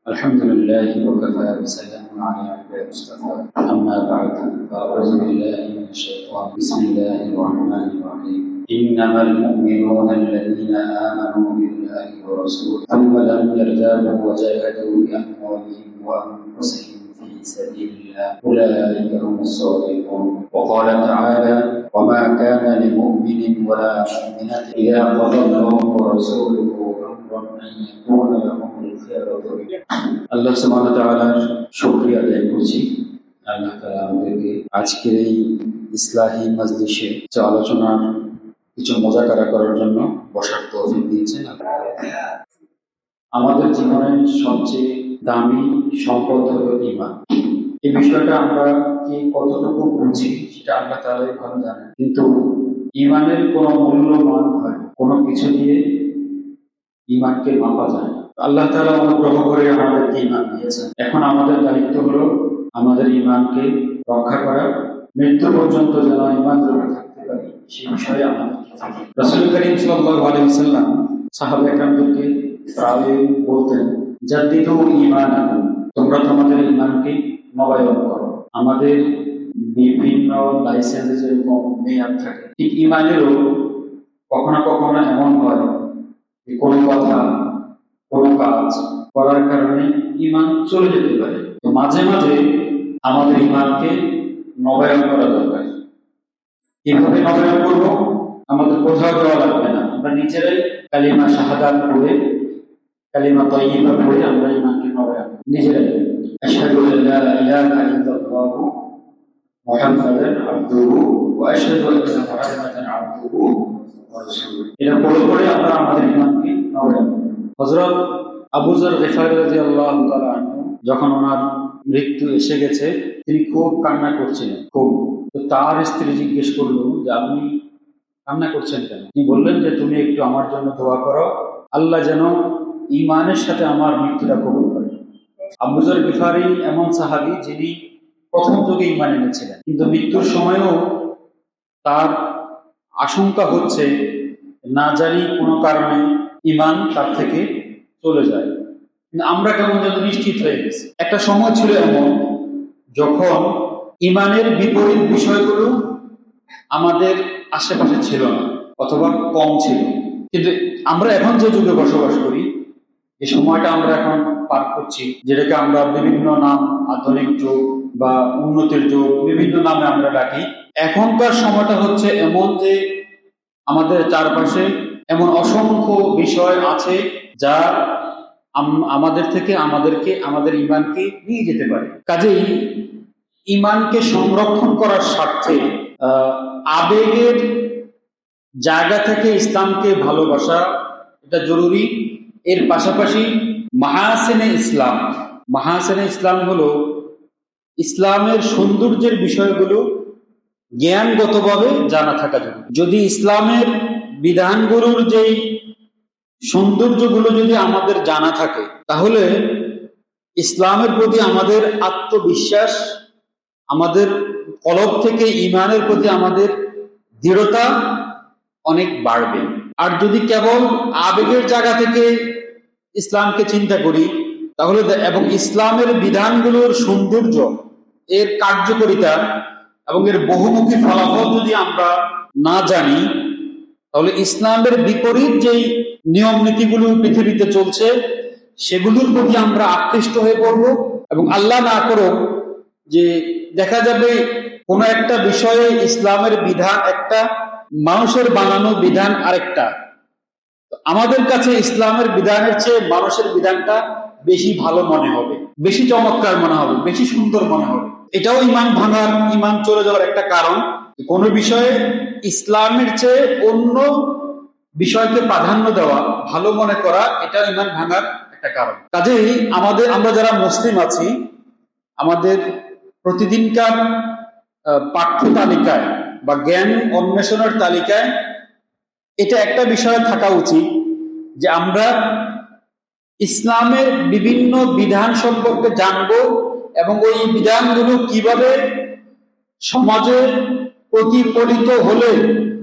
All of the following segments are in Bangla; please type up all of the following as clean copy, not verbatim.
الحمد لله وكفى وسلام على عباده المصطفى أما بعد فأعوذ بالله من الشيطان بسم الله الرحمن الرحيم إنما المؤمنون الذين آمنوا بالله ورسوله ثم لم يرتابوا وجاهدوا بأموالهم وأنفسهم في سبيل الله أولئك هم الصادقون وقال تعالى وما كان لمؤمن ولا مؤمنة إذا قضى الله ورسوله أن يكون لهم الخيرة আল্লাহ সুবহানাহু ওয়া তাআলার শুকরিয়া আদায় করছি। আল্লাহ তাআলা আমাদেরকে আজকের এই ইসলাহি মাজলিসে যে আলোচনার কিছু মুযাকারা করার জন্য বসার তৌফিক দিয়েছেন। আমাদের জীবনের সবচেয়ে দামি সম্পদ হলো ঈমান। এই বিষয়টা আমরা কি কতটুকু বুঝি সেটা আল্লাহ তাআলাই ভালো জানেন, কিন্তু ঈমানের কোনো মূল্যমান হয় কোনো কিছু দিয়ে ঈমানকে মাপা যায় না। আল্লাহ তাআলা অনুগ্রহ করে আমাদেরকে ঈমান দিয়েছেন। এখন আমাদের দায়িত্ব হলো আমাদের ঈমানকে রক্ষা করা, মৃত্যু পর্যন্ত যেন ঈমান ধরে থাকতে পারি সেই বিষয়ে আমাদের রাসূল করিম সাল্লাল্লাহু আলাইহি ওয়াসাল্লাম সাহাবা একরামদেরকে প্রায়ই বলতেন জাদ্দিদু ঈমানাকুম, তোমরা তোমাদের ঈমানকে নবায়ন করো। আমাদের বিভিন্ন লাইসেন্সে যেরকম মেয়াদ থাকে, ঠিক ঈমানেরও কখনো কখনো এমন হয় যে কোনো কথা কোনো কাজ করার কারণে ঈমান চলে যেতে পারে। তো মাঝে মাঝে আমাদের ঈমানকে নবায়ন করা দরকার। কিভাবে নবায়ন করবো? আমাদের কোথাও যাওয়া লাগবে না, আমরা নিজেরাই কালিমা শাহাদাত পড়ে, কালিমা তাইয়্যিবা পড়ে আমরা ঈমানকে নবায়ন নিজেরাই আশহাদু আল্লা ইলাহা ইল্লাল্লাহু মুহাম্মাদান আবদুহু ওয়া আশহাদু আন্না মুহাম্মাদান আবদুহু ওয়া রাসূলুহু, এটা পড়ে পড়ে আমরা আমাদের ঈমানকে নবায়ন করব। হযরত আবু যর গিফারী রাদিয়াল্লাহু তাআলা আনহু যখন ওনার মৃত্যু এসে গেছে তিনি খুব কান্না করছিলেন, খুব। তো তার স্ত্রী জিজ্ঞেস করলো যে আপনি কান্না করছেন কেন? তিনি বললেন যে তুমি একটু আমার জন্য দোয়া করো, আল্লাহ যেন ঈমানের সাথে আমার মৃত্যুটা কবুল করে। আবু যর গিফারী এমন সাহাবী যিনি প্রথম যুগে ঈমান এনেছিলেন, কিন্তু মৃত্যুর সময়ও তার আশঙ্কা হচ্ছে না জানি কোনো কারণে ঈমান তার থেকে চলে যায়। কিন্তু আমরা কেমন যেন নিশ্চিত হয়ে গেছি। একটা সময় ছিল এমন যখন ঈমানের বিপরীত বিষয়গুলো আমাদের আশেপাশে ছিল না অথবা কম ছিল, কিন্তু আমরা এখন যে যুগে বসবাস করি এই সময়টা আমরা এখন পার করছি, যেটাকে আমরা বিভিন্ন নাম, আধুনিক যুগ বা উন্নতির যুগ, বিভিন্ন নামে আমরা ডাকি। এখনকার সময়টা হচ্ছে এমন যে আমাদের চারপাশে এমন অসংখ্য বিষয় আছে যা আমাদের থেকে আমাদের ঈমানকে নিয়ে যেতে পারে। কাজেই ঈমানকে সংরক্ষণ করার স্বার্থে আবেগের জায়গা থেকে ইসলামকে ভালোবাসা এটা জরুরি। এর পাশাপাশি মাহাসিনে ইসলাম হলো ইসলামের সৌন্দর্যের বিষয়গুলো জ্ঞানগতভাবে জানা থাকা জরুরি। যদি ইসলামের বিধানগুলোর যেই সৌন্দর্যগুলো যদি আমাদের জানা থাকে তাহলে ইসলামের প্রতি আমাদের আত্মবিশ্বাস, আমাদের কলব থেকে ঈমানের প্রতি আমাদের দৃঢ়তা অনেক বাড়বে। আর যদি কেবল আবেগের জায়গা থেকে ইসলামকে চিন্তা করি তাহলে এবং ইসলামের বিধানগুলোর সৌন্দর্য, এর কার্যকারিতা এবং এর বহুমুখী ফলাফল যদি আমরা না জানি তাহলে ইসলামের বিপরীত যেই নিয়ম নীতিগুলো পৃথিবীতে চলছে সেগুলোর প্রতি আমরা আকৃষ্ট হয়ে পড়ব। এবং আল্লাহ না করুক যে দেখা যাবে কোনো একটা বিষয়ে ইসলামের বিধান একটা, মানুষের বানানো বিধান আরেকটা। আমাদের কাছে ইসলামের বিধানের চেয়ে মানুষের বিধানটা বেশি ভালো মনে হবে, বেশি চমৎকার মনে হবে, বেশি সুন্দর মনে হবে। এটাও ঈমান ভাঙার, ঈমান চলে যাওয়ার একটা কারণ। কোনো বিষয়ে ইসলামের চেয়ে অন্য বিষয়কে প্রাধান্য দেওয়া, ভালো মনে করা, এটা ঈমান ভাঙার একটা কারণ। কাজেই আমরা যারা মুসলিম আছি আমাদের প্রতিদিনকার পাঠ্য তালিকায় বা জ্ঞান অন্বেষণের তালিকায় এটা একটা বিষয় থাকা উচিত যে আমরা ইসলামের বিভিন্ন বিধান সম্পর্কে জানবো এবং ওই বিধানগুলো কিভাবে সমাজে প্রতিফলিত হলে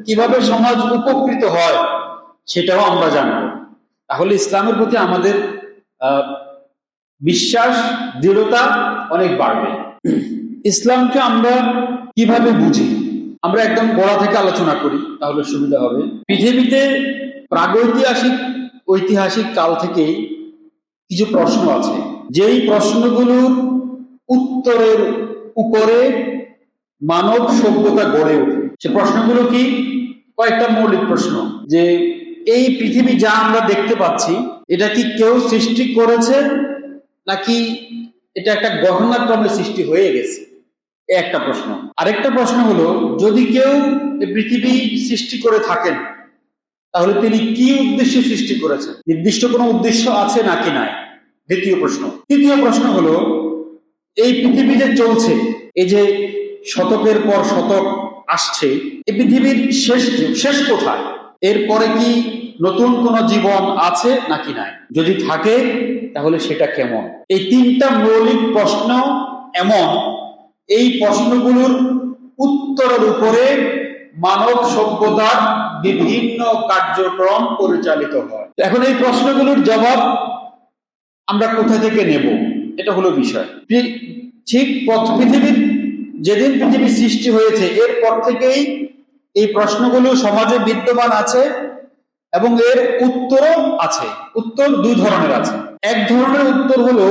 কিভাবে সমাজ উপকৃত হয় সেটাও আমরা জানবো। তাহলে ইসলামের প্রতি আমাদের বিশ্বাস, দৃঢ়তা অনেক বাড়বে। ইসলামকে আমরা কিভাবে বুঝি? আমরা একদম গোড়া থেকে আলোচনা করি, তাহলে সুবিধা হবে। পৃথিবীতে ঐতিহাসিক কাল থেকেই কিছু প্রশ্ন আছে, যেই প্রশ্নগুলোর উত্তরের উপরে মানব সভ্যতা গড়ে ওঠে। সে প্রশ্নগুলো কি? কয়েকটা মৌলিক প্রশ্ন, যে এই পৃথিবী যা আমরা দেখতে পাচ্ছি, এটা কি কেউ সৃষ্টি করেছে, নাকি এটা একটা ঘটনাক্রমে সৃষ্টি হয়ে গেছে? একটা প্রশ্ন। আরেকটা প্রশ্ন হলো, যদি কেউ এই পৃথিবী সৃষ্টি করে থাকেন, তাহলে তিনি কি উদ্দেশ্যে সৃষ্টি করেছেন? নির্দিষ্ট কোনো উদ্দেশ্য আছে নাকি নাই? দ্বিতীয় প্রশ্ন। তৃতীয় প্রশ্ন হলো, এই পৃথিবী যে চলছে, এই যে শতকের পর শতক আসছে, এই পৃথিবীর শেষ কোথায়? এরপরে কি নতুন কোন জীবন আছে নাকি নাই? যদি থাকে, তাহলে সেটা কেমন? এই তিনটা মৌলিক প্রশ্ন এমন, এই প্রশ্নগুলোর উত্তরের উপরে মানব সভ্যতার বিভিন্ন কার্যক্রম পরিচালিত হয়। এখন এই প্রশ্নগুলোর জবাব আমরা কোথা থেকে নেব, এটা হলো বিষয়। ঠিক পৃথিবীর যেদিন পৃথিবী সৃষ্টি হয়েছে, এরপর থেকেই এই প্রশ্নগুলো সমাজে বিদ্যমান আছে, এবং এর উত্তরও আছে। উত্তর দুই ধরনের আছে। এক ধরনের উত্তর হলো,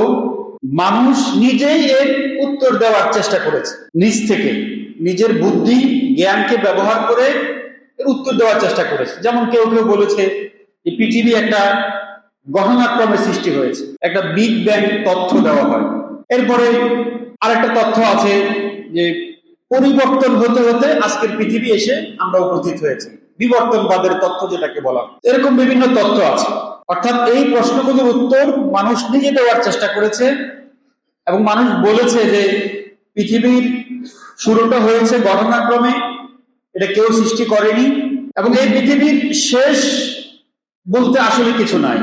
মানুষ নিজেই এর উত্তর দেওয়ার চেষ্টা করেছে, নিজ থেকে নিজের বুদ্ধি জ্ঞানকে ব্যবহার করে এর উত্তর দেওয়ার চেষ্টা করেছে। যেমন কেউ কেউ বলেছে যে পৃথিবী একটা ঘটনাক্রমে সৃষ্টি হয়েছে, একটা বিগ ব্যাং তথ্য দেওয়া হয়। এরপরে আরেকটা তথ্য আছে যে পরিবর্তন হতে হতে আজকের পৃথিবী এসে আমরা উপস্থিত হয়েছি, বিবর্তনবাদের তথ্য যেটাকে বলা হয়। এরকম বিভিন্ন তথ্য আছে। অর্থাৎ এই প্রশ্নগুলোর উত্তর মানুষ নিজে দেওয়ার চেষ্টা করেছে, এবং মানুষ বলেছে যে পৃথিবীর শুরুটা হয়েছে ঘটনাক্রমে, এটা কেউ সৃষ্টি করেনি, এবং এই পৃথিবীর শেষ বলতে আসলে কিছু নাই,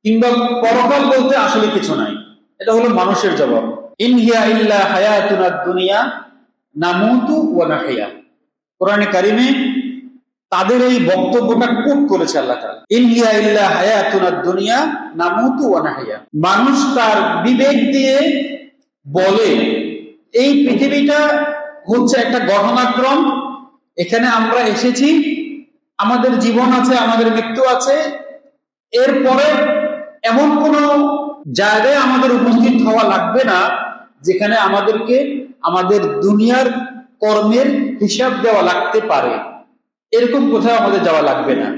কিংবা পরকাল বলতে আসলে কিছু নাই। এটা হলো মানুষের জবাব। ইন হিয়া ইল্লা হায়াতুনা দুনিয়া নামুতু ওয়া নাহইয়া। কোরআনে কারিমে তাদের এই বক্তব্যটা কোট করেছে আল্লাহ তাআলা। ইন হিয়া ইল্লা হায়াতুনা দুনিয়া নামুতু ওয়া নাহইয়া। মানুষ তার বিবেক দিয়ে বলে, এই পৃথিবীটা হচ্ছে একটা ঘটনাক্রম, এখানে আমরা এসেছি, আমাদের জীবন আছে, আমাদের মৃত্যু আছে, এরপরে এমন কোন জায়গায় আমাদের উপস্থিত হওয়া লাগবে না যেখানে আমাদেরকে আমাদের দুনিয়ার কর্মের হিসাব দেওয়া লাগতে পারে, এরকম কোথাও আমাদের যাওয়া লাগবে না।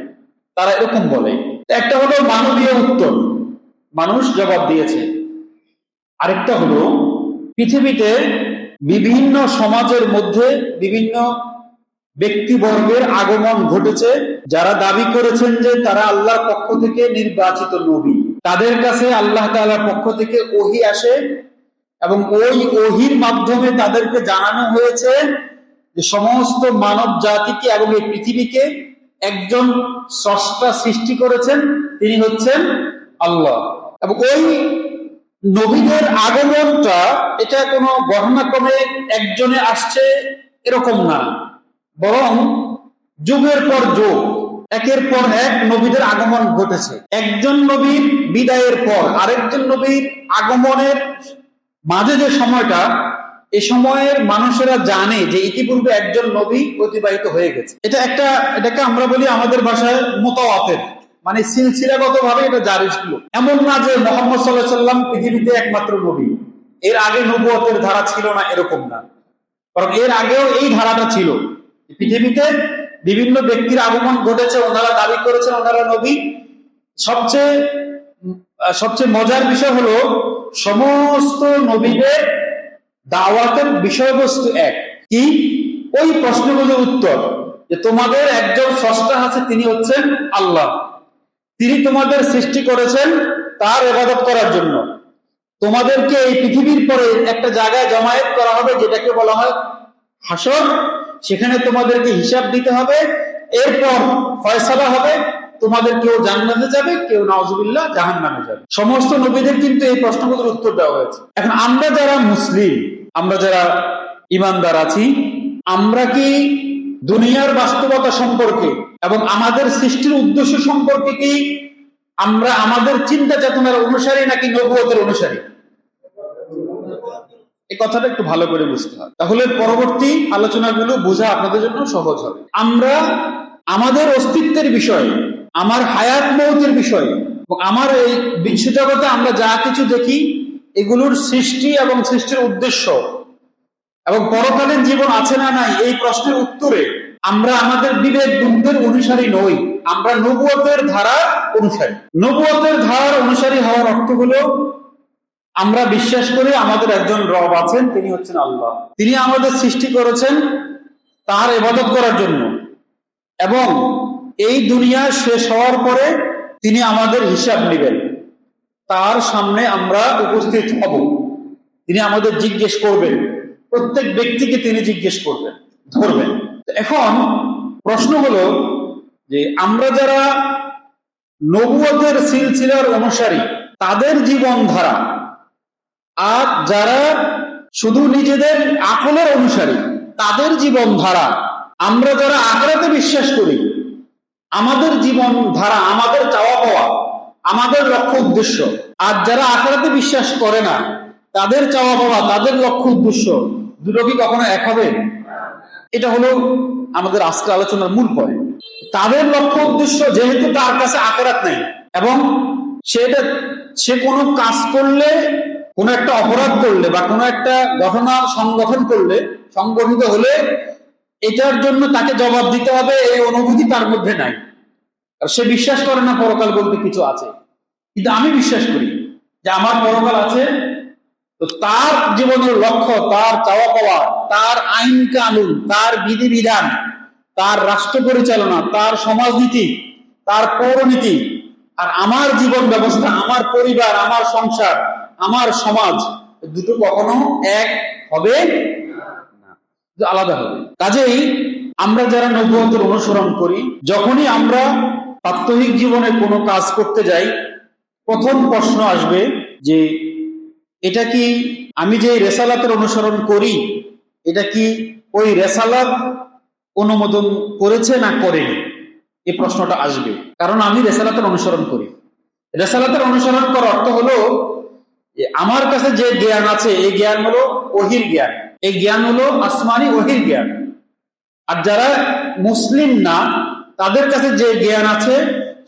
তারা এরকম বলে। একটা হলো মানবীয় উত্তর, মানুষ জবাব দিয়েছে। আরেকটা হলো, পৃথিবীতে বিভিন্ন সমাজের মধ্যে বিভিন্ন ব্যক্তিবর্গের আগমন ঘটেছে, যারা দাবি করেছেন যে তারা আল্লাহর পক্ষ থেকে নির্বাচিত নবী। তাদের কাছে আল্লাহ তাআলার পক্ষ থেকে ওহী আসে, এবং ওই ওহীর মাধ্যমে তাদেরকে জানানো হয়েছে যে সমস্ত মানব জাতিকে এবং এই পৃথিবীকে একজন স্রষ্টা সৃষ্টি করেছেন, তিনি হচ্ছেন আল্লাহ। এবং ওই নবীদের আগমনটা এটা কোনো ঘটনাক্রমে একজনে আসছে এরকম না, বরং যুগের পর যুগ একের পর এক নবীদের আগমন ঘটেছে। একজন নবীর বিদায়ের পর আরেকজন নবীর আগমনের মাঝে যে সময়টা, এ সময়ের মানুষেরা জানে যে ইতিপূর্বে একজন নবী অতিবাহিত হয়ে গেছে। এটাকে আমরা বলি আমাদের ভাষায় মুতাওয়াতির, মানে সিলসিলাগত ভাবে এটা জারি ছিল। এমন না যে মুহাম্মদ সাল্লাল্লাহু আলাইহি ওয়াসাল্লাম পৃথিবীতে একমাত্র নবী, এর আগে নবুয়তের ধারা ছিল না, এরকম না, কারণ এর আগেও এই ধারাটা ছিল। পৃথিবীতে বিভিন্ন ব্যক্তির আগমন ঘটেছে, ওনারা দাবি করেছেন ওনারা নবী। সবচেয়ে মজার বিষয় হলো, সমস্ত নবীদের দাওয়াতের বিষয়বস্তু এক। কি? ওই প্রশ্নগুলোর উত্তর, যে তোমাদের একজন স্রষ্টা আছে, তিনি হচ্ছেন আল্লাহ, তিনি তোমাদের সৃষ্টি করেছেন তার ইবাদত করার জন্য। তোমাদেরকে এই পৃথিবীর পরে একটা জায়গায় জমায়েত করা হবে, যেটাকে বলা হয় হাসর। সেখানে তোমাদেরকে হিসাব দিতে হবে, এরপর ফয়সালা হবে, তোমাদের কেউ জান্নাতে যাবে, কেউ নাউজুবিল্লাহ জাহান্নামে যাবে। সমস্ত নবীদের কিন্তু এই প্রশ্নগুলোর উত্তর দেওয়া হয়েছে। এখন আমরা যারা মুসলিম, আমরা যারা ঈমানদার আছি, আমরা কি দুনিয়ার বাস্তবতা সম্পর্কে এবং আমাদের সৃষ্টির উদ্দেশ্য সম্পর্কে কি আমরা আমাদের চিন্তা চেতনার অনুসারী নাকি নবুয়তের অনুসারী? এই কথাটা একটু ভালো করে বুঝতে হবে, তাহলে পরবর্তী আলোচনাগুলো বোঝা আপনাদের জন্য সহজ হবে। আমরা আমাদের অস্তিত্বের বিষয়ে, আমার হায়াত মৌতের বিষয়ে, আমার এই বিশ্বজগতে আমরা যা কিছু দেখি এগুলোর সৃষ্টি এবং সৃষ্টির উদ্দেশ্য এবং পরকালীন জীবন আছে না নাই, এই প্রশ্নের উত্তরে আমরা আমাদের বিবেক বুদ্ধির অনুসারী নই, আমরা নবুয়তের ধারা অনুসারী। নবুয়তের ধারার অনুসারী হওয়ার অর্থ হলো আমরা বিশ্বাস করি আমাদের একজন রব আছেন, তিনি হচ্ছেন আল্লাহ। তিনি আমাদের সৃষ্টি করেছেন তার ইবাদত করার জন্য, এবং এই দুনিয়া শেষ হওয়ার পরে তিনি আমাদের হিসাব নেবেন, তার সামনে আমরা উপস্থিত হব, তিনি আমাদের জিজ্ঞেস করবেন, প্রত্যেক ব্যক্তিকে তিনি জিজ্ঞেস করবেন, ধরবেন। এখন প্রশ্ন হলো যে আমরা যারা নবুয়তের সিলসিলার অনুসারী তাদের জীবন ধারা, আর যারা শুধু নিজেদের আকলের অনুসারী তাদের জীবন ধারা, আমরা যারা আখিরাতে বিশ্বাস করি আমাদের জীবন ধারা, আমাদের চাওয়া পাওয়া, আমাদের লক্ষ্য উদ্দেশ্য, আর যারা আখিরাতে বিশ্বাস করে না তাদের চাওয়া পাওয়া, তাদের লক্ষ্য উদ্দেশ্য দুটো কি কখনো এক হবে? এটা হলো আমাদের আজকে আলোচনার মূল পয়েন্ট। তাদের লক্ষ্য উদ্দেশ্য, যেহেতু তার কাছে আখিরাত নেই এবং সে কোনো কাজ করলে, কোনো একটা অপরাধ করলে বা কোনো একটা ঘটনা সংগঠিত হলে এটার জন্য তাকে জবাব দিতে হবে, এই অনুভূতি তার মধ্যে নাই। আর সে বিশ্বাস করে না পরকাল বলতে কিছু আছে, কিন্তু আমি বিশ্বাস করি যে আমার পরকাল আছে। তো তার জীবনের লক্ষ্য, তার চাওয়া পাওয়া, তার আইন কানুন, তার বিধিবিধান, তার রাষ্ট্র পরিচালনা, তার সমাজনীতি, তার পৌরনীতি, আর আমার জীবন ব্যবস্থা, আমার পরিবার, আমার সংসার, আমার সমাজ, দুটো কখনো এক হবে না, আলাদা হবে। কাজেই আমরা যারা নবুয়তের অনুসরণ করি, যখনই আমরা প্রাত্যহিক জীবনে কোনো কাজ করতে যাই, প্রথম প্রশ্ন আসবে যে এটা কি আমি যে রেসালাতের অনুসরণ করি, এটা কি ওই রেসালাত অনুমোদন করেছে না করেনি, এই প্রশ্নটা আসবে। কারণ আমি রেসালাতের অনুসরণ করি। রেসালাতের অনুসরণ করার অর্থ হলো আমার কাছে যে জ্ঞান আছে এই জ্ঞান হলো ওহির জ্ঞান, এই জ্ঞান হলো আসমানি ওহির জ্ঞান। আর যারা মুসলিম না তাদের কাছে যে জ্ঞান আছে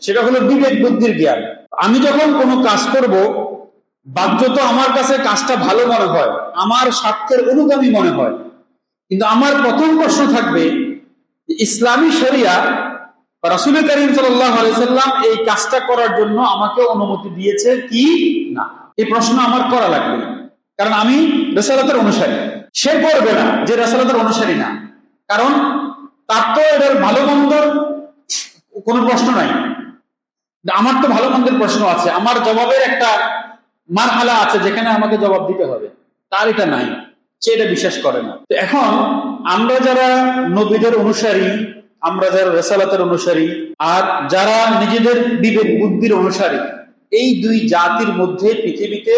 সেটা হলো বিবেক বুদ্ধির জ্ঞান। আমি যখন কোনো কাজ করব, বাহ্যত আমার কাছে কাজটা ভালো মনে হয়, আমার স্বার্থের অনুগামী মনে হয়, কিন্তু আমার প্রথম প্রশ্ন থাকবে ইসলামী শরিয়া রাসূল করিম সাল্লাল্লাহু আলাইহি সাল্লাম এই কাজটা করার জন্য আমাকে অনুমতি দিয়েছে কি না, এই প্রশ্ন আমার করা লাগবে। কারণ আমি রিসালাতের অনুসারী। সে করবে না যে রিসালাতের অনুসারী না, কারণ তার তো এটার ভালো মন্দর কোনো প্রশ্ন নাই। আমার তো ভালো মন্দের প্রশ্ন আছে, আমার জবাবের একটা মারহালা আছে যেখানে আমাকে জবাব দিতে হবে, তার এটা নাই, সে এটা বিশ্বাস করে না। তো এখন আমরা যারা নবীদের অনুসারী, আমরা যারা রিসালাতের অনুসারী, আর যারা নিজেদের বিবেক বুদ্ধির অনুসারী, এই দুই জাতির মধ্যে পৃথিবীতে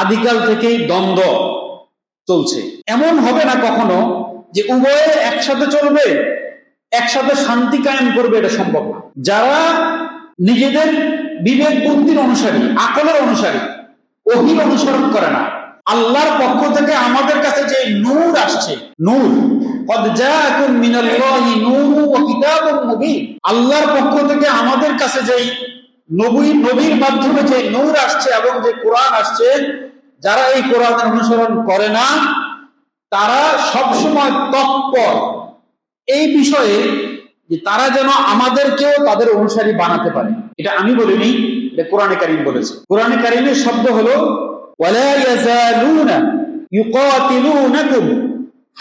আদিকাল থেকেই দ্বন্দ্ব চলছে। এমন হবে না কখনো যে উভয়ে একসাথে চলবে, একসাথে শান্তি কায়েম করবে, এটা সম্ভব না। যারা নিজেদের বিবেক বুদ্ধির অনুসারী, আকলের অনুসারী, ওহীর অনুসরণ করে না, আল্লাহর পক্ষ থেকে আমাদের কাছে যে নূর আসছে, নূর কদ জাআকুম মিনাল্লাহি নূরুন ওয়া কিতাবুম মুবিন, আল্লাহর পক্ষ থেকে আমাদের কাছে যে নবীর মাধ্যমে যে নূর আসছে এবং যে কোরআন আসছে, যারা এই কোরআনের অনুসরণ করে না তারা সবসময় তৎপর এই বিষয়ে যে তারা যেন আমাদেরকেও তাদের অনুসারী বানাতে পারে। এটা আমি বলিনি, এটা কোরআনে কারীম বলেছে। কোরআনে কারীমের শব্দ হলো ওয়ালা ইয়াজালুনা ইউকাতিলুনাকুম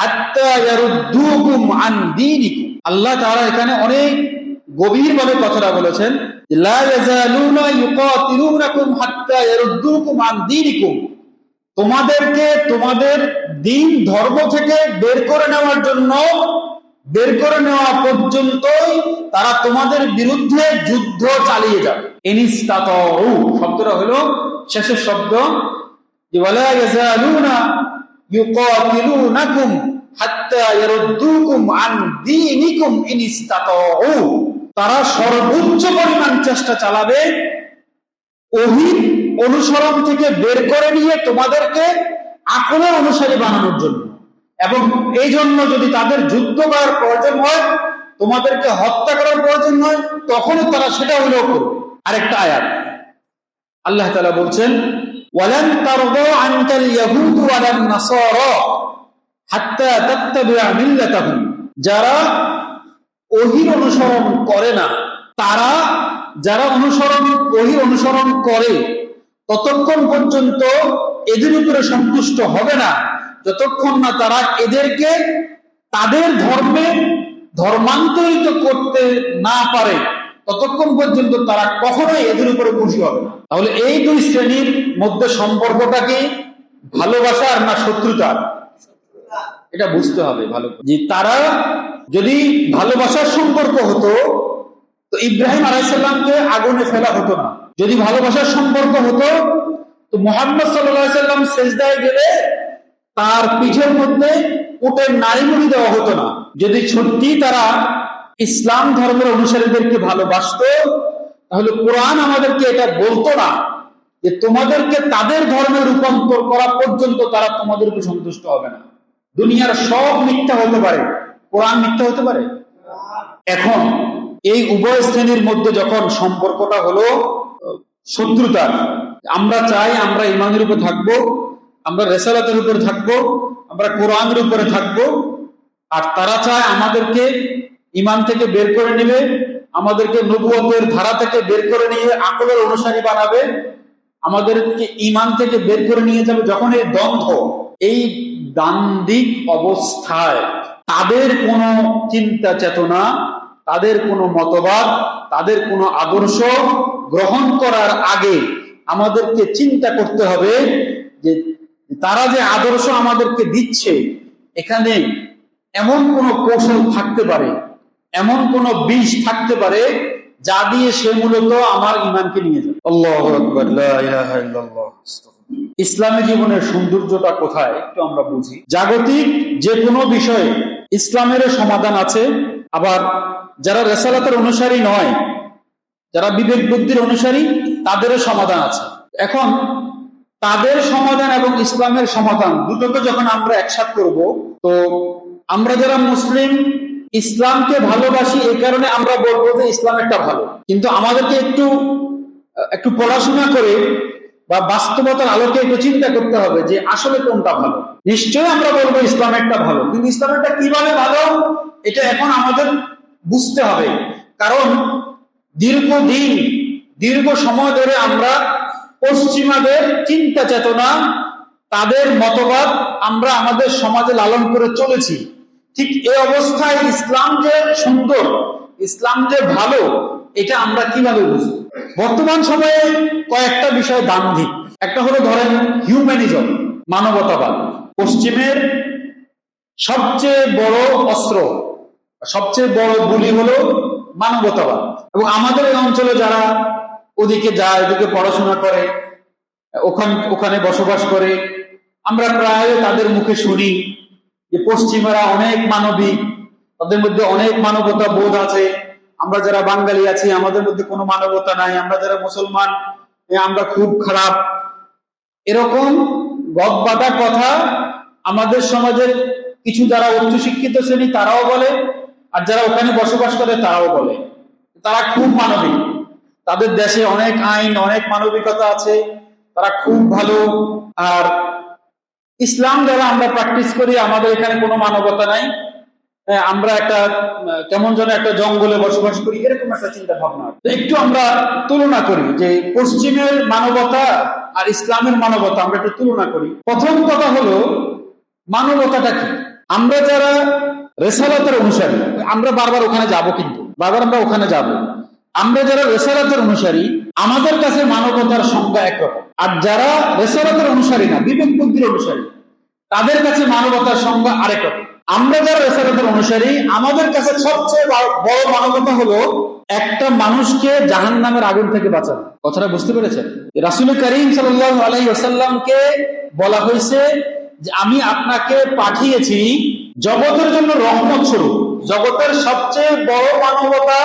হাত্তা ইয়ারুদ্দুকুম আন দীনিকুম। আল্লাহ তাআলা এখানে অনেক গভীরভাবে কথাটা বলেছেন, লা ইয়াজালুনা ইউকাতিলুনাকুম হাত্তা ইয়ারুদ্দুকুম আন দীনিকুম, তোমাদেরকে তোমাদের দিন ধর্ম থেকে বের করে নেওয়ার জন্য, বের করে নেওয়া পর্যন্তই তারা তোমাদের বিরুদ্ধে যুদ্ধ চালিয়ে যাবে। ইনিস্তাতাউ শব্দটা হলো শেষের শব্দ, যে ওয়ালা ইয়াজালুনা ইউকাতিলুনাকুম হাত্তা ইয়ারুদ্দুকুম আন দীনিকুম ইনিস্তাতাউ, তারা সর্বোচ্চ পরিমাণ চেষ্টা চালাবে ওহীর অনুসরণ থেকে বের করে নিয়ে তোমাদেরকে আকলের অনুসারী বানানোর জন্য, এবং এই জন্য যদি তাদের যুদ্ধ করার প্রয়োজন হয়, তোমাদেরকে হত্যা করার প্রয়োজন হয়, তখনও তারা সেটা হলেও করবে। আরেকটা আয়াত আল্লাহ তাআলা বলছেন, ওয়ালান তারদা আনকাল ইয়াহুদ ওয়ালান নাসারা হাত্তা তাত্তাবিআ মিল্লাতাহুম, যারা ওহীর অনুসরণ করে না, তারা যারা ওহীর অনুসরণ করে ততক্ষণ পর্যন্ত এদের উপরে সন্তুষ্ট হবে না, যতক্ষণ না তারা এদেরকে তাদের ধর্মে ধর্মান্তরিত করতে না পারে, ততক্ষণ পর্যন্ত তারা কখনোই এদের উপরে খুশি হবে না। তাহলে এই দুই শ্রেণীর মধ্যে সম্পর্কটা কি ভালোবাসার না শত্রুতার, এটা বুঝতে হবে ভালো। যে তারা যদি ভালোবাসার সম্পর্ক হতো তো ইব্রাহিম আলাইহিস সালামকে আগুনে ফেলা হতো না। যদি ভালোবাসার সম্পর্ক হতো তো মুহাম্মদ সাল্লাল্লাহু আলাইহি সাল্লাম সিজদায় গেলে তার পিঠের মধ্যে উটের নাড়িভুড়ি দেওয়া হতো না। যদি সত্যি তারা ইসলাম ধর্মের অনুসারীদেরকে ভালোবাসতো, তাহলে কোরআন আমাদেরকে এটা বলতো না যে তোমাদেরকে তাদের ধর্মে রূপান্তর করা পর্যন্ত তারা তোমাদেরকে সন্তুষ্ট হবে না। দুনিয়ার সব মিথ্যা হতে পারে, কোরআন মিথ্যা হতে পারে? এখন এই উভয় শ্রেণীর মধ্যে যখন সম্পর্কটা হলো শত্রুতার, আমরা চাই আমরা ইমানের উপর থাকবো, আমরা রিসালাতের উপর থাকবো, আমরা কোরআনের উপরে থাকবো, আর তারা চায় আমাদেরকে ইমান থেকে বের করে নেবে, আমাদেরকে নবুয়তের ধারা থেকে বের করে নিয়ে আকলের অনুসারী বানাবে, আমাদেরকে ইমান থেকে বের করে নিয়ে যাবে। যখন এই দ্বন্দ্ব, এই দ্বান্দ্বিক অবস্থায় তাদের কোনো চিন্তা চেতনা, তাদের কোনো মতবাদ, তাদের কোনো আদর্শ গ্রহণ করার আগে আমাদেরকে চিন্তা করতে হবে যে তারা যে আদর্শ আমাদেরকে দিচ্ছে, এখানে এমন কোনো কৌশল থাকতে পারে, এমন কোনো বিষ থাকতে পারে যা দিয়ে সে মূলত আমার ইমানকে নিয়ে যাবে। আল্লাহু আকবার, লা ইলাহা ইল্লাল্লাহ। ইসলামী জীবনের সৌন্দর্যটা কোথায় একটু আমরা বুঝি। জাগতিক যে কোনো বিষয়ে ইসলামেরও সমাধান আছে, আবার যারা রিসালাতের অনুসারী নয়, যারা বিবেক বুদ্ধির অনুসারী, তাদেরও সমাধান আছে। এখন তাদের সমাধান এবং ইসলামের সমাধান দুটোকে যখন আমরা একসাথে করব, তো আমরা যারা মুসলিম ইসলামকে ভালোবাসি, এই কারণে আমরা বলবো যে ইসলাম একটা ভালো। কিন্তু আমাদেরকে একটু পড়াশোনা করে বা বাস্তবতার আলোকে একটু চিন্তা করতে হবে যে আসলে কোনটা ভালো। নিশ্চয়ই আমরা বলবো ইসলাম একটা ভালো, কিন্তু ইসলামটা কিভাবে ভালো এটা এখন আমাদের বুঝতে হবে। কারণ দীর্ঘ সময় ধরে আমরা পশ্চিমাদের চিন্তা চেতনা, তাদের মতবাদ আমরা আমাদের সমাজে লালন করে চলেছি। ঠিক এই অবস্থায় ইসলাম যে সুন্দর, ইসলাম যে ভালো, এটা আমরা কিভাবে বুঝবো? বর্তমান সময়ে কয়েকটা বিষয় দ্বান্দ্বিক। একটা হলো ধরেন হিউম্যানিজম, মানবতাবাদ। পশ্চিমের সবচেয়ে বড় অস্ত্র, সবচেয়ে বড় বুলি হলো মানবতাবাদ। এবং আমাদের এই অঞ্চলে যারা ওদিকে যায়, ওদিকে পড়াশোনা করে, ওখানে বসবাস করে, আমরা প্রায় তাদের মুখে শুনি যে পশ্চিমারা অনেক মানবিক, তাদের মধ্যে অনেক মানবতা বোধ আছে। আমরা যারা বাঙালি আছি আমাদের মধ্যে কোনো মানবতা নাই, আমরা যারা মুসলমান আমরা খুব খারাপ। এরকম গদবাঁধা কথা আমাদের সমাজের কিছু যারা উচ্চশিক্ষিত শ্রেণী তারাও বলে, আর যারা ওখানে বসবাস করে তারাও বলে তারা খুব মানবিক, তাদের দেশে অনেক আইন, অনেক মানবিকতা আছে, তারা খুব ভালো। আর ইসলাম যারা আমরা প্র্যাকটিস করি, আমাদের এখানে কোনো মানবতা নাই, আমরা একটা কেমন যেন একটা জঙ্গলে বসবাস করি, এরকম একটা চিন্তা ভাবনা। একটু আমরা তুলনা করি যে পশ্চিমের মানবতা আর ইসলামের মানবতা, আমরা একটু তুলনা করি। প্রথম কথা হলো মানবতাটা কি? আমরা যারা রিসালাতের অনুসারী, আমরা বারবার ওখানে যাব, কিন্তু বারবার আমরা ওখানে যাব। আমরা যারা রিসালাতের অনুসারী, আমাদের কাছে মানবতার সংজ্ঞা একরকম, আর যারা রিসালাতের অনুসারী না, বিবেক বুদ্ধির অনুসারী, তাদের কাছে মানবতার সংজ্ঞা আরেক রকম। আমরা যারা রিসালাতের অনুসারী, আমাদের কাছে সবচেয়ে বড় মানবতা হলো একটা মানুষকে জাহান্নামের আগুন থেকে বাঁচানো। কথাটা বুঝতে পেরেছেন? রাসূল করিম সাল্লাল্লাহু আলাইহি ওয়াসাল্লামকে বলা হয়েছে যে আমি আপনাকে পাঠিয়েছি জগতের জন্য রহমত স্বরূপ, জগতের সবচেয়ে বড় মানবতা,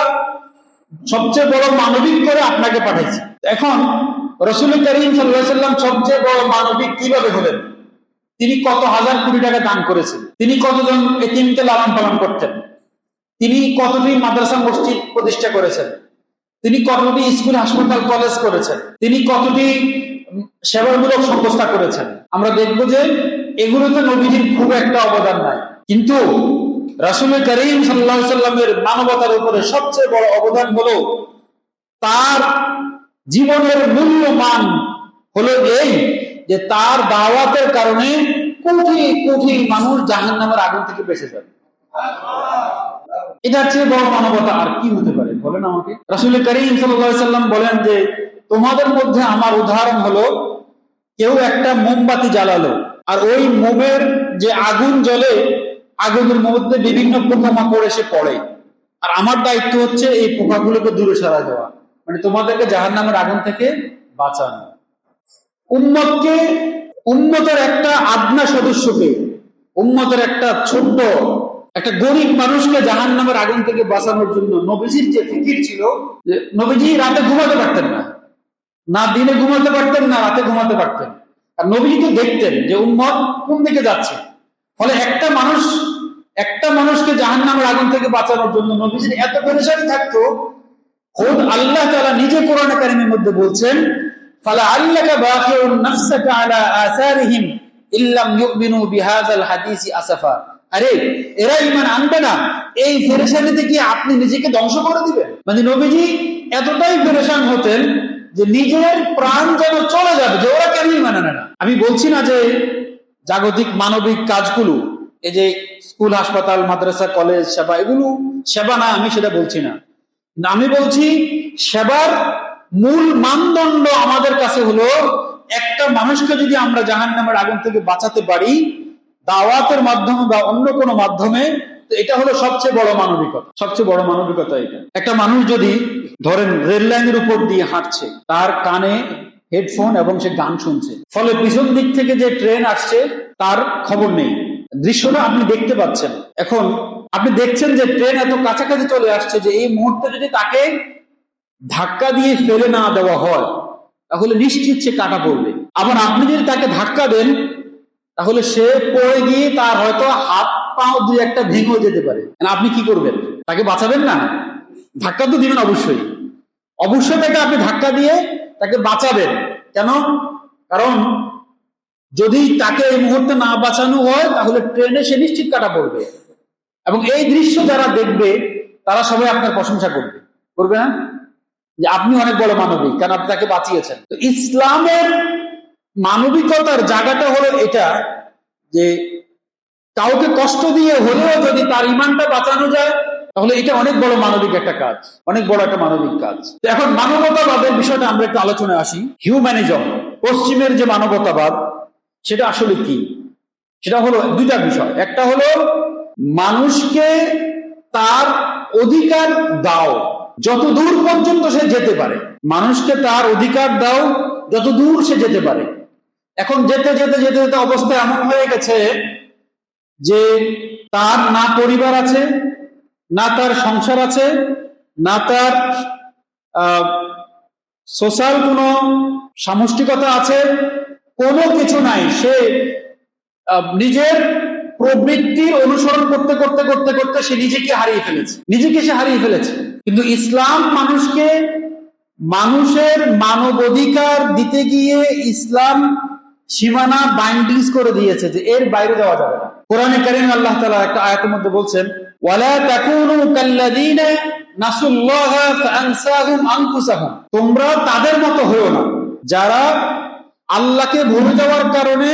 সবচেয়ে বড় মানবিক করে আপনাকে পাঠাইছি। এখন রাসূল করিম সাল্লাল্লাহু আলাইহি ওয়াসাল্লাম সবচেয়ে বড় মানবিক কিভাবে হলেন? তিনি কত হাজার কোটি টাকা দান করেছেন, তিনি কতজন এতিমকে লালন পালন করতেন, তিনি কতটি মাদ্রাসা মসজিদ প্রতিষ্ঠা করেছেন, তিনি কতটি স্কুল হাসপাতাল কলেজ করেছেন, তিনি কতটি সেবামূলক সংস্থা করেছেন। আমরা দেখব যে এগুলোতে নবীজির খুব একটা অবদান নাই, কিন্তু রাসূল করিম সাল্লাল্লাহু আলাইহি সাল্লামের মানবতার উপরে সবচেয়ে বড় অবদান হলো তার জীবনের মূল্যমান হলো এই যে তার দাওয়াতের কারণে কোটি কোটি মানুষ জাহান্নামের আগুন থেকে বেঁচে যাবে। এটার চেয়ে বড় মানবতা আর কি হতে পারে বলেন আমাকে। রাসূল করিম সাল্লাল্লাহু আলাইহি সাল্লাম বলেন যে তোমাদের মধ্যে আমার উদাহরণ হলো কেউ একটা মোমবাতি জ্বালালো, আর ওই মোমের যে আগুন জ্বলে, আগুনের মধ্যে বিভিন্ন পোকামাকড় এসে পড়ে, আর আমার দায়িত্ব হচ্ছে এই পোকাগুলোকে দূরে সরা দেওয়া, মানে তোমাদেরকে জাহান্নামের আগুন থেকে বাঁচানো। উম্মতকে, উম্মতের একটা আদনা সদস্যকে, উম্মতের একটা ছোট্ট একটা গরিব মানুষকে জাহান্নামের আগুন থেকে বাঁচানোর জন্য নবীজির যে ফিকির ছিল, যে নবীজি রাতে ঘুমাতে পারতেন না, না দিনে ঘুমাতে পারতেন না রাতে ঘুমাতে পারতেন, আর নবীজি তো দেখতেন যে উম্মত কোন দিকে যাচ্ছে। ফলে একটা মানুষকে জাহান্নামের আগুন থেকে বাঁচানোর জন্য নবীজির এত পেরেশানি থাকতো, খোদ আল্লাহ তাআলা নিজে কোরআনে কারীমের মধ্যে বলছেন ফালা আল্লাকা বাখিউন নাফসাকা আলা আসারিহিম ইল্লাম ইউমিনু বিহাযাল হাদিসি আসাফা। আরে এরা ঈমান আনবে না, এই পেরেশানিতে কি আপনি নিজেকে ধ্বংস করে দিবেন? মানে নবীজি এতটাই পেরেশান হতেন যে নিজের প্রাণ যেন চলে যাবে, যে ওরা কেন ঈমান আনে না। আমি বলছি না যে জাগতিক মানবিক কাজগুলো, এই যে স্কুল হাসপাতাল মাদ্রাসা কলেজ সেবা, এগুলো সেবা না, আমি সেটা বলছি না। আমি বলছি সেবার মূল মানদণ্ড আমাদের কাছে হলো একটা মানুষকে যদি আমরা জাহান্নামের আগুন থেকে বাঁচাতে পারি দাওয়াতের মাধ্যমে বা অন্য কোনো মাধ্যমে, তো এটা হলো সবচেয়ে বড় মানবিকতা। সবচেয়ে বড় মানবিকতা এটা। একটা মানুষ যদি ধরেন রেল লাইনের উপর দিয়ে হাঁটছে, তার কানে হেডফোন এবং সে গান শুনছে, ফলে পিছন দিক থেকে যে ট্রেন আসছে তার খবর নেই, দৃশ্যটা আপনি দেখতে পাচ্ছেন। এখন আপনি দেখছেন যে ট্রেন এত কাছাকাছি চলে আসছে যে এই মুহূর্তে যদি তাকে ধাক্কা দিয়ে ফেলে না দেওয়া হয় তাহলে নিশ্চিত সে কাটা পড়বে। আবার আপনি যদি তাকে ধাক্কা দেন তাহলে সে পড়ে গিয়ে তার হয়তো হাত পাও দুই একটা ভেঙে যেতে পারে। আপনি কি করবেন? তাকে বাঁচাবেন না? ধাক্কা তো দিবেন অবশ্যই, অবশ্যই তাকে আপনি ধাক্কা দিয়ে তাকে বাঁচাবেন। কেন? কারণ যদি তাকে এই মুহূর্তে না বাঁচানো হয় তাহলে ট্রেনে সে নিশ্চিত কাটা পড়বে, এবং এই দৃশ্য যারা দেখবে তারা সবাই আপনার প্রশংসা করবে, করবে না? যে আপনি অনেক বড় মানবিক, কারণ আপনি তাকে বাঁচিয়েছেন। তো ইসলামের মানবিকতার জায়গাটা হলো এটা যে কাউকে কষ্ট দিয়ে হলেও যদি তার ইমানটা বাঁচানো যায় তাহলে এটা অনেক বড় মানবিক একটা কাজ, অনেক বড় একটা মানবিক কাজ। তো এখন মানবতাবাদের বিষয়টা আমরা একটু আলোচনায় আসি। হিউম্যানিজম, পশ্চিমের যে মানবতাবাদ, সেটা আসলে কি? সেটা হলো দুইটা বিষয়। একটা হলো মানুষকে তার অধিকার দাও যত দূর পর্যন্ত সে যেতে পারে, মানুষকে তার অধিকার দাও যত দূর সে যেতে পারে। এখন যেতে যেতে যেতে যেতে অবস্থা এমন হয়ে গেছে যে তার না পরিবার আছে, না তার সংসার আছে, না তার সোশ্যাল কোনো সামষ্টিকতা আছে, কোনো কিছু নাই। সে নিজের প্রবৃত্তির অনুসরণ করতে করতে করতে করতে সে নিজেকে হারিয়ে ফেলেছে। কিন্তু ইসলাম মানুষকে মানুষের মানব অধিকার দিতে গিয়ে ইসলাম সীমানা বাইন্ডিংস করে দিয়েছে যে এর বাইরে যাওয়া যাবে না। কোরআনে কারীমে আল্লাহ তাআলা একটা আয়াতের মধ্যে বলছেন ওয়ালা তাকুনু কাল্লাযীনা নাসুল্লাহা ফাআনসাহুম আনফুসাহুম, তোমরা তাদের মতো হয়ো না যারা আল্লাহকে ভুলে যাওয়ার কারণে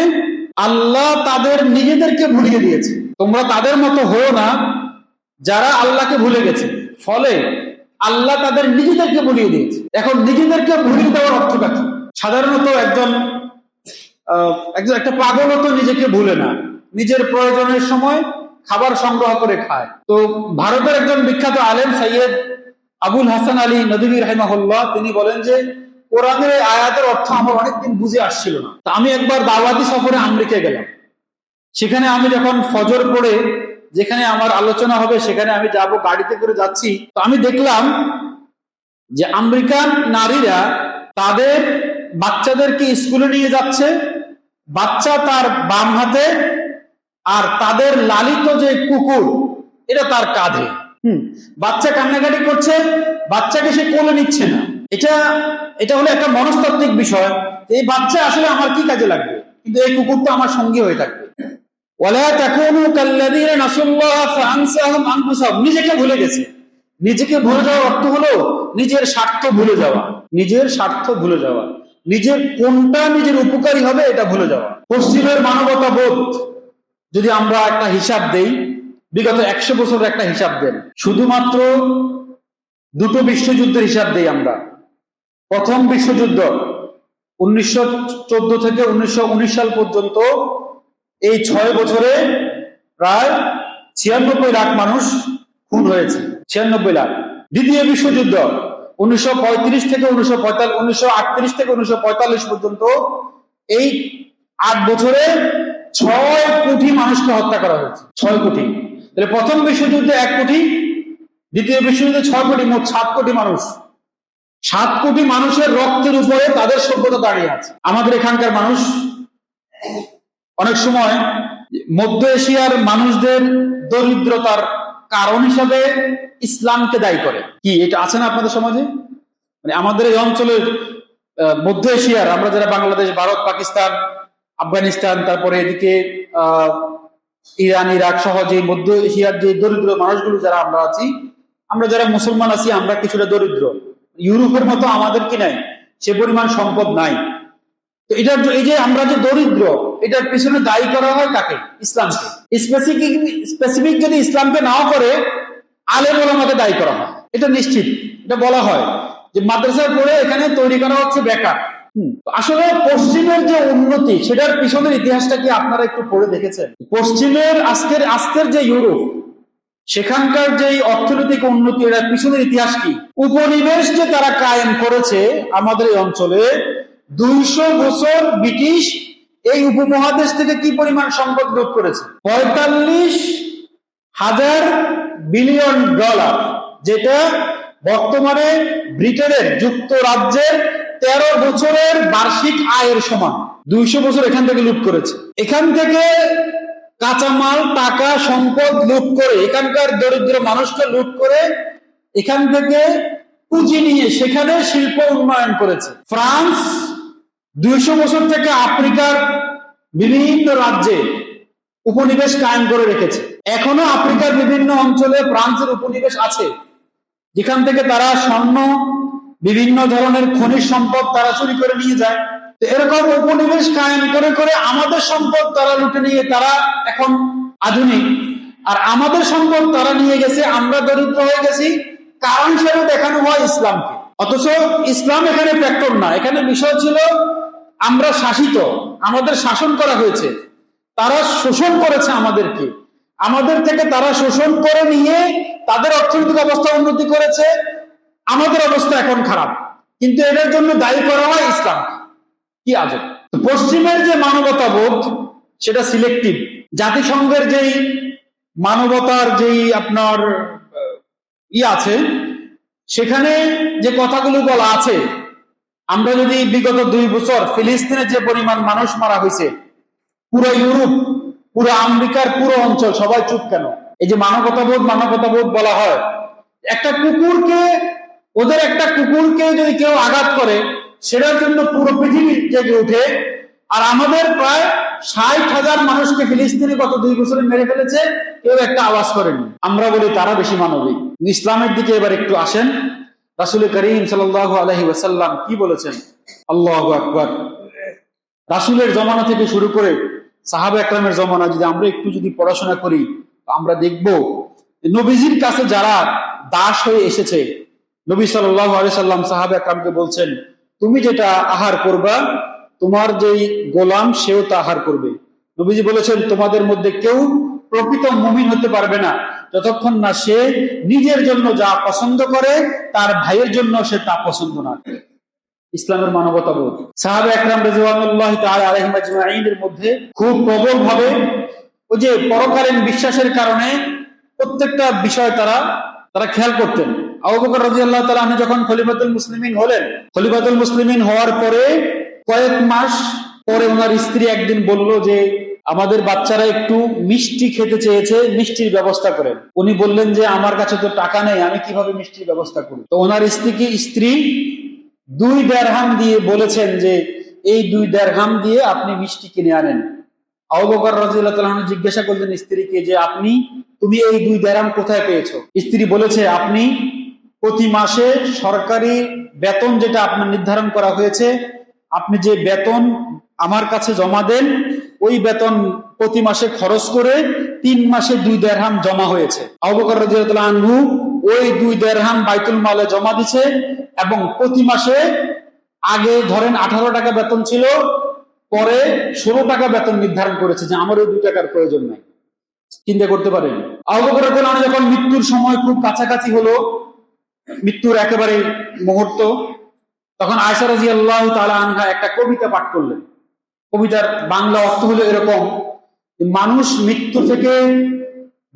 আল্লাহ তাদের নিজেদেরকে ভুলিয়ে দিয়েছে। তোমরা তাদের মতো হয়ো না যারা আল্লাহকে ভুলে গেছে, ফলে আল্লাহ তাদের নিজেদেরকে ভুলিয়ে দিয়েছে। এখন নিজেদেরকে ভুলিয়ে দেওয়ার অর্থটা কি? সাধারণত একটা পাগল তো নিজেকে ভুলে না, নিজের প্রয়োজনের সময় খাবার সংগ্রহ করে খায়। তো ভারতের একজন বিখ্যাত আলেম সৈয়দ আবুল হাসান আলী নদভী রাহিমাহুল্লাহ তিনি বলেন যে কোরআনের এই আয়াতের অর্থ আমার অনেকদিন বুঝে আসছিল না। তা আমি একবার দাওয়াতি সফরে আমেরিকায় গেলাম। সেখানে আমি যখন ফজর পড়ে যেখানে আমার আলোচনা হবে সেখানে আমি যাব, গাড়িতে করে যাচ্ছি। তো আমি দেখলাম যে আমেরিকান নারীরা তাদের বাচ্চাদেরকে স্কুলে নিয়ে যাচ্ছে, বাচ্চা তার বাম হাতে, আর তাদের লালিত যে কুকুর এটা তার কাঁধে। বাচ্চা কান্নাকাটি করছে, বাচ্চাকে সে কোলে নিচ্ছে না। এটা হলো একটা মনস্তাত্ত্বিক বিষয়। এই বাচ্চা আসলে আমার কি কাজে লাগবে, কিন্তু এই কুকুর তো আমার সঙ্গী হয়ে থাকবে। ওয়ালা তাকুনু কাল্লাযীনা নাসুল্লাহ ফাআনসাহুম আনফুসাহুম, নিজেকে ভুলে গেছে। নিজেকে ভুলে যাওয়ার অর্থ হলো নিজের স্বার্থ ভুলে যাওয়া, নিজের স্বার্থ ভুলে যাওয়া, নিজের কোনটা নিজের উপকারী হবে এটা ভুলে যাওয়া। পশ্চিমের মানবতা বোধ যদি আমরা একটা হিসাব দেই, বিগত 100 বছরের একটা হিসাব দেন, শুধুমাত্র দুটো বিশ্বযুদ্ধের হিসাব দেই আমরা। প্রথম বিশ্বযুদ্ধ 1914 থেকে 1919 সাল পর্যন্ত, এই 6 বছরে প্রায় 96 লাখ মানুষ খুন হয়েছে, 96 লাখ। দ্বিতীয় বিশ্বযুদ্ধ 1935 থেকে 1938 থেকে 1945 পর্যন্ত, এই 8 বছরে 6 কোটি মানুষকে হত্যা করা হয়েছে, 6 কোটি। তাহলে প্রথম বিশ্বযুদ্ধে 1 কোটি, দ্বিতীয় বিশ্বযুদ্ধে 6 কোটি, মোট 7 কোটি মানুষ। 7 কোটি মানুষের রক্তের উপরে তাদের সভ্যতা দাঁড়িয়ে আছে। আমাদের এখানকার মানুষ অনেক সময় মধ্য এশিয়ার মানুষদের দরিদ্রতার কারণ হিসাবে ইসলামকে দায়ী করে। কি এটা আছে না আপনাদের সমাজে? মানে আমাদের এই অঞ্চলের মধ্য এশিয়ার, আমরা যারা বাংলাদেশ, ভারত, পাকিস্তান, আফগানিস্তান, তারপরে এদিকে ইরান, ইরাক সহ যে মধ্য এশিয়ার যে দরিদ্র মানুষগুলো যারা আমরা আছি, আমরা যারা মুসলমান আছি, আমরা কিছুটা দরিদ্র। ইউরোপের মতো আমাদের কি নাই, সে পরিমাণ সম্পদ নাই। তো এটার এই যে আমরা যে দরিদ্র, এটার পিছনে দায়ী করা হয় কাকে? ইসলামকে। স্পেসিফিক যদি ইসলামকে নাও করে, আলেম ওলামাকে দায়ী করা হয়। এটা নিশ্চিত, এটা বলা হয় যে মাদ্রাসায় পড়ে এখানে তৈরি করা হচ্ছে বেকার। আসলে পশ্চিমের যে উন্নতি, সেটার পিছনের ইতিহাসটা কি আপনারা একটু পড়ে দেখেছেন? পশ্চিমের আজকের যে ইউরোপ, সেখানকার যে অর্থনৈতিক উন্নতি, এটার পিছনের ইতিহাস কি? উপনিবেশ যে তারা কায়েম করেছে আমাদের এই অঞ্চলে, 200 বছর ব্রিটিশ এই উপমহাদেশ থেকে কি পরিমাণ সম্পদ লুট করেছে? 45,000 বিলিয়ন ডলার, যেটা বর্তমানে ব্রিটেনের যুক্তরাজ্যের 13 বছরের বার্ষিক আয়ের সমান। 200 বছর এখান থেকে লুট করেছে। এখান থেকে কাঁচামাল, টাকা, সম্পদ লুট করে, এখানকার দরিদ্র মানুষকে লুট করে, এখান থেকে পুঁজি নিয়ে সেখানে শিল্প উন্নয়ন করেছে। ফ্রান্স 200 বছর থেকে আফ্রিকার বিভিন্ন রাজ্যে উপনিবেশ কায়েম করে রেখেছে। এখনো আফ্রিকার বিভিন্ন অঞ্চলে ফ্রান্সের উপনিবেশ আছে, যেখান থেকে তারা স্বর্ণ, বিভিন্ন ধরনের খনিজ সম্পদ তারা চুরি করে নিয়ে যায়। তো এরকম উপনিবেশ কায়েম করে করে আমাদের সম্পদ তারা লুটে নিয়ে তারা এখন আধুনিক, আর আমাদের সম্পদ তারা নিয়ে গেছে, আমরা দরিদ্র হয়ে গেছি। কারণ হিসেবে দেখানো হয় ইসলামকে, অথচ ইসলাম এখানে ফ্যাক্টর না। এখানে বিষয় ছিল আমরা শাসিত, আমাদের শাসন করা হয়েছে, তারা শোষণ করেছে আমাদেরকে, আমাদের থেকে তারা শোষণ করে নিয়ে তাদের অর্থনৈতিক অবস্থা উন্নতি করেছে, আমাদের অবস্থা এখন খারাপ, কিন্তু এটার জন্য দায়ী করা হয় ইসলামকে। কি আজব! পশ্চিমের যে মানবতাবোধ, সেটা সিলেক্টিভ। জাতিসংঘের যেই মানবতার যেই আপনার আছে, সেখানে যে কথাগুলো বলা আছে, আমরা যদি বিগত 2 বছর ফিলিস্তিনের যে পরিমাণ মানুষ মারা হয়েছে, পুরো ইউরোপ, পুরো আমেরিকার পুরো অঞ্চল সবাই চুপ কেন? এই যে মানবতাবোধ বলা হয়, একটা কুকুরকে, ওদের একটা কুকুরকে যদি কেউ আঘাত করে, সেটার জন্য পুরো পৃথিবী জেগে উঠে। আর আমাদের প্রায় 60,000 মানুষকে ফিলিস্তিনে গত 2 বছরে মেরে ফেলেছে, কেউ একটা আওয়াজ করেনি। আমরা বলি তারা বেশি মানবিক। ইসলামের দিকে এবার একটু আসেন। রাসূল করিম সাল্লাল্লাহু আলাইহি ওয়াসাল্লাম কি বলেছেন? আল্লাহু আকবার। রাসূলের জমানা থেকে শুরু করে সাহাবা একরামের জমানা যদি আমরা একটু পড়াশোনা করি, আমরা দেখব নবীজির কাছে যারা দাস হয়ে এসেছে, নবী সাল্লাল্লাহু আলাইহি সাল্লাম সাহাবা একরামকে বলছেন, তুমি যেটা আহার করবা, তোমার যেই গোলাম সেও তা আহার করবে। নবীজি বলেছেন, তোমাদের মধ্যে কেউ প্রকৃত মুমিন হতে পারবে না যতক্ষণ না সে নিজের জন্য যা পছন্দ করে তার ভাইয়ের জন্য সে তা পছন্দ না করে। ইসলামের মানবতাবোধ সাহাবা একরাম রাদিয়াল্লাহু তাআলা আলাইহিম আজমাইনের মধ্যে খুব প্রবল ভাবে ওই যে পরকালীন বিশ্বাসের কারণে প্রত্যেকটা বিষয় তারা খেয়াল করতেন। আবু বকর রাদিয়াল্লাহু তাআলা যখন খলিফাতুল মুসলিমিন হলেন, খলিফাতুল মুসলিমিন হওয়ার পরে কয়েক মাস পরে ওনার স্ত্রী একদিন বলল যে আমাদের বাচ্চারা একটু মিষ্টি খেতে চেয়েছে, মিষ্টির ব্যবস্থা করেন। উনি বললেন যে আমার কাছে তো টাকা নেই, আমি কিভাবে মিষ্টির ব্যবস্থা করি? তো ওনার স্ত্রী 2 দিরহাম দিয়ে বলেছেন যে এই 2 দিরহাম দিয়ে আপনি মিষ্টি কিনে আনেন। আবু বকর রাদিয়াল্লাহু তাআলা আনহু জিজ্ঞাসা করলেন স্ত্রীকে যে তুমি এই 2 দিরহাম কোথায় পেয়েছো? স্ত্রী বলেছে আপনি প্রতি মাসে সরকারি বেতন যেটা আপনার নির্ধারণ করা হয়েছে, আপনি যে বেতন আমার কাছে জমা দেন, ওই বেতন প্রতি মাসে খরচ করে 3 মাসে 2 দিরহাম জমা হয়েছে। আবু বকর রাদিয়াল্লাহু তাআলা আনহু ওই 2 দিরহাম বাইতুল মালে জমা দিছে এবং প্রতি মাসে আগে ধরেন 18 টাকা বেতন ছিল, পরে 16 টাকা বেতন নির্ধারণ করেছে যে আমার ওই 2 টাকার প্রয়োজন নাই। চিন্তা করতে পারেন। আবু বকর রাদিয়াল্লাহু আনহু যখন মৃত্যুর সময় খুব কাছাকাছি হলো, মৃত্যুর একেবারে মুহূর্ত, তখন আয়েশা রাদিয়াল্লাহু তাআলা আনহা একটা কবিতা পাঠ করলেন। কবিতার বাংলা অর্থ হলো এরকম: মানুষ মৃত্যু থেকে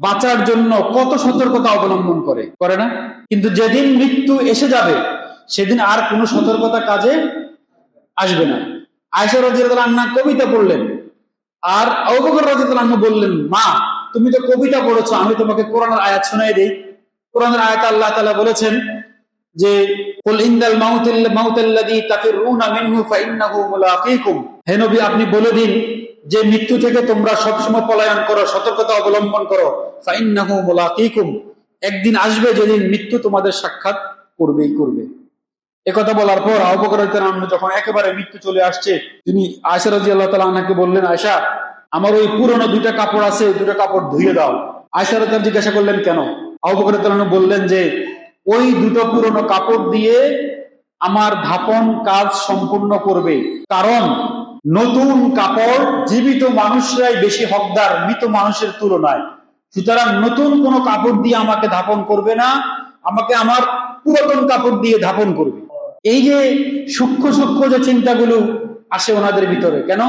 বাঁচার জন্য কত সতর্কতা অবলম্বন করে না, কিন্তু যেদিন মৃত্যু এসে যাবে সেদিন আর কোনো সতর্কতা কাজে আসবে না। আয়েশা রাদিয়াল্লাহু আনহা কবিতা পড়লেন, আর আবু বকর রাদিয়াল্লাহু আনহু বললেন, মা তুমি তো কবিতা পড়েছো, আমি তোমাকে কোরআনের আয়াত শোনাই দেই। কোরআনের আয়াতে আল্লাহ তাআলা বলেছেন যে কুল ইন্নাল মাউতাল্লাযী তাফিরুনা মিনহু ফাইন্নাহু মুলাকীকুম, হে নবী আপনি বলে দিন যে মৃত্যু থেকে তোমরা সবসময় পলায়ন করো, সতর্কতা অবলম্বন করো, ফাইন্নাহু মুলাকীকুম, একদিন আসবে যেদিন মৃত্যু তোমাদের সাক্ষাৎ করবেই করবে। একথা বলার পর আবু বকর রাদিয়াল্লাহু আনহু যখন একেবারে মৃত্যু চলে আসছে, তিনি আয়েশা রাদিয়াল্লাহু তাআলা আনহাকে বললেন, আয়েশা আমার ওই পুরনো 2টা কাপড় আছে, 2টা কাপড় ধুয়ে দাও। আয়েশা রাদিয়াল্লাহু জিজ্ঞাসা করলেন কেন? আবু বকর রাদিয়াল্লাহু আনহু বললেন যে ওই 2টো পুরনো কাপড় দিয়ে আমার দাফন কাজ সম্পূর্ণ করবে, কারণ নতুন কাপড় জীবিত মানুষরাই বেশি হকদার মৃত মানুষের তুলনায়, সুতরাং নতুন কোনো কাপড় দিয়ে আমাকে দাফন করবে না, আমাকে আমার পুরাতন কাপড় দিয়ে দাফন করবে। এই যে সূক্ষ্ম সূক্ষ্ম যে চিন্তাগুলো আসে ওনাদের ভিতরে, কেন?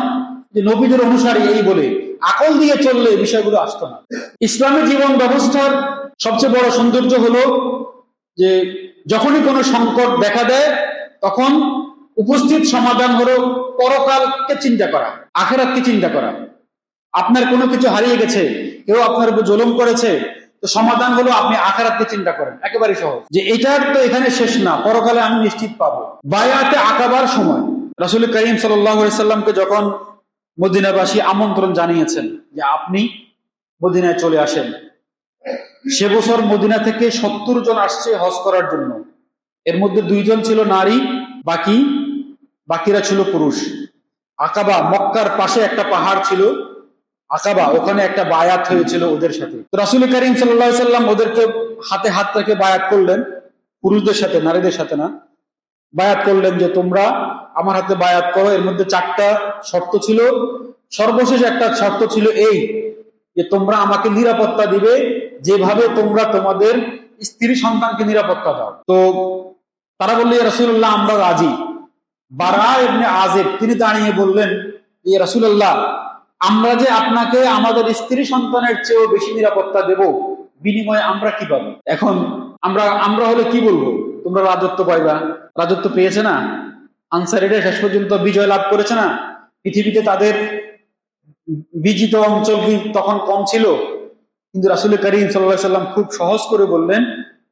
যে নবীদের অনুসারী এই বলে, আকল দিয়ে চললে এই বিষয়গুলো আসতো না। ইসলামী জীবন ব্যবস্থার সবচেয়ে বড় সৌন্দর্য হলো যে যখনই কোনো সংকট দেখা দেয় তখন উপস্থিত সমাধান হলো পরকালকে চিন্তা করা, আখিরাতকে চিন্তা করা। আপনার কোনো কিছু হারিয়ে গেছে, কেউ আপনার উপর জুলুম করেছে, তো সমাধান হলো আপনি আখিরাতকে চিন্তা করেন। একেবারে সহজ, যে এটার তো এখানে শেষ না, পরকালে আমি নিশ্চিত পাবো। বায়াতে আকাবার সময় রাসূল করিম সাল্লাল্লাহু আলাইহি সাল্লামকে যখন মদিনাবাসী আমন্ত্রণ জানিয়েছেন যে আপনি মদিনায় চলে আসেন, সে বছর মদিনা থেকে 70 জন আসছে হজ করার জন্য। এর মধ্যে 2 জন ছিল নারী, বাকিরা ছিল পুরুষ। আকাবা, মক্কার পাশে একটা পাহাড় ছিল আকাবা, ওখানে একটা বায়াত হয়েছিল ওদের সাথে। তো রাসূল করিম সাল্লাল্লাহু আলাইহি সাল্লাম ওদেরকে হাতে হাত রেখে বায়াত করলেন, পুরুষদের সাথে, নারীদের সাথে না। বায়াত করলেন যে তোমরা আমার হাতে বায়াত করো। এর মধ্যে 4টা শর্ত ছিল। সর্বশেষ একটা শর্ত ছিল এই যে তোমরা আমাকে নিরাপত্তা দিবে যেভাবে তোমরা তোমাদের স্ত্রী সন্তানকে নিরাপত্তা দাও। তো তারা বলল, ইয়া রাসূলুল্লাহ আমরা রাজি। বারা ইবনে আযিব তিনি দাঁড়িয়ে বললেন, ইয়া রাসূলুল্লাহ আমরা যে আপনাকে আমাদের স্ত্রী সন্তানের চেয়েও বেশি নিরাপত্তা দেব, বিনিময়ে আমরা কি পাবো? এখন আমরা হলে কি বলবো? তোমরা রাজত্ব পাইবা। রাজত্ব পেয়েছে না, আনসারীরা শেষ পর্যন্ত বিজয় লাভ করেছে না। পৃথিবীতে তাদের বিজিত অঞ্চল তখন কম ছিল, কিন্তু রাসূল করিম সাল্লাল্লাহু আলাইহি সাল্লাম খুব সহজ করে বললেন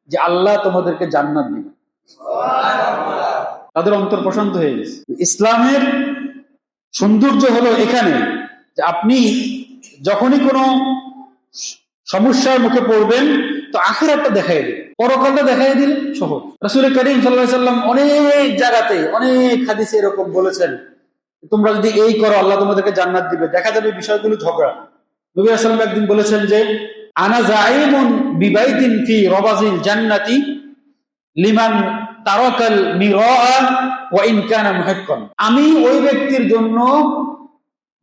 যে আল্লাহ তোমাদেরকে জান্নাত দিবে। তাদের অন্তর প্রশান্ত হয়ে গেছে। ইসলামের সৌন্দর্য হলো এখানে যে আপনি যখনই কোনো সমস্যার মুখে পড়বেন তো আখিরাতটা দেখাই দিন, পরকালটা দেখাই দিন, সহজ। রাসূল করিম সাল্লাল্লাহু আলাইহি সাল্লাম অনেক জায়গাতে অনেক হাদিসে এরকম বলেছেন তোমরা যদি এই করো আল্লাহ তোমাদেরকে জান্নাত দিবে। দেখা যাবে বিষয়গুলো ঝগড়া। নবী সাল্লাল্লাহু আলাইহি ওয়াসাল্লাম একদিন বলেছেন যে আনা যাইমুন বিবাইতিন ফি রাবাজিল জান্নাতি লিমান তারাকাল মিরাআ ওয়া ইন কানা মুহিক্কান, আমি ওই ব্যক্তির জন্য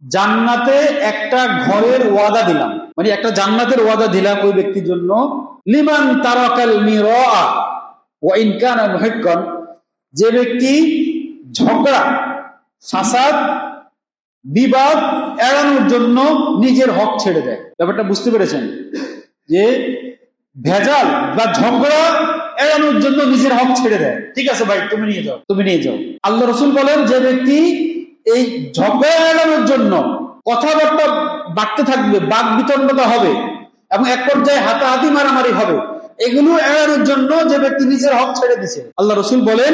জান্নাতে একটা ঘরের ওয়াদা দিলাম, মানে একটা জান্নাতের ওয়াদা দিলাম ওই ব্যক্তির জন্য, লিমান তারাকাল মিরাআ ওয়া ইন কানা মুহিক্কান, যে ব্যক্তি ঝগড়া, ফাসাদ, বিবাদ এড়ানোর জন্য নিজের হক ছেড়ে দেয়। ব্যাপারটা বুঝতে পেরেছেন? যে ভেজাল বা ঝগড়া এড়ানোর জন্য নিজের হক ছেড়ে দেয়। ঠিক আছে ভাই, তুমি নিয়ে যাও। আল্লাহ রাসূল বলেন যে ব্যক্তি এই ঝগড়া এড়ানোর জন্য কথাবার্তা বাড়তে থাকবে, বাক বিতণ্ডতা হবে এবং এক পর্যায়ে হাতাহাতি মারামারি হবে। এগুলো এড়ানোর জন্য যে ব্যক্তি নিজের হক ছেড়ে দিছে, আল্লাহ রসুল বলেন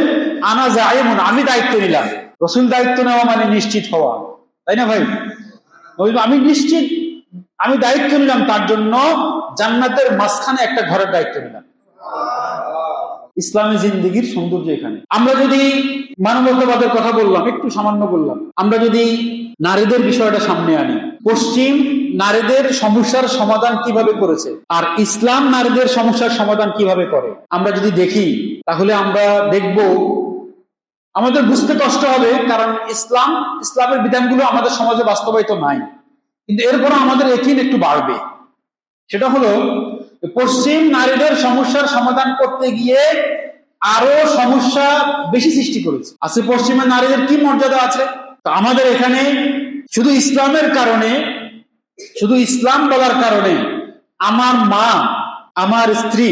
আনা জাইমুন, আমি দায়িত্ব নিলাম। রসুল দায়িত্ব নেওয়া মানে নিশ্চিত হওয়া, তাই না ভাই? আমি নিশ্চিত, আমি দায়িত্ব নিলাম, তার জন্য জান্নাতের মাঝখানে একটা ঘরের দায়িত্ব নিলাম। ইসলামী জিন্দেগির সৌন্দর্য এখানে। আমরা যদি মানবতাবাদের কথা বললাম, একটু সামান্য বললাম, আমরা যদি নারীদের বিষয়টা সামনে আনি, পশ্চিম নারীদের সমস্যার সমাধান কিভাবে করেছে আর ইসলাম নারীদের সমস্যার সমাধান কিভাবে করে, আমরা যদি দেখি তাহলে আমরা দেখব আমাদের বুঝতে কষ্ট হবে, কারণ ইসলামের বিধানগুলো আমাদের সমাজে বাস্তবায়িত নাই, কিন্তু এরপরও আমাদের একিন একটু বাড়বে। সেটা হলো পশ্চিম নারীদের সমস্যার সমাধান করতে গিয়ে আরো সমস্যা বেশি সৃষ্টি করেছে। আজকে পশ্চিমের নারীদের কি মর্যাদা আছে? তো আমাদের এখানে শুধু ইসলামের কারণে, শুধু ইসলাম বলার কারণে আমার মা, আমার স্ত্রী,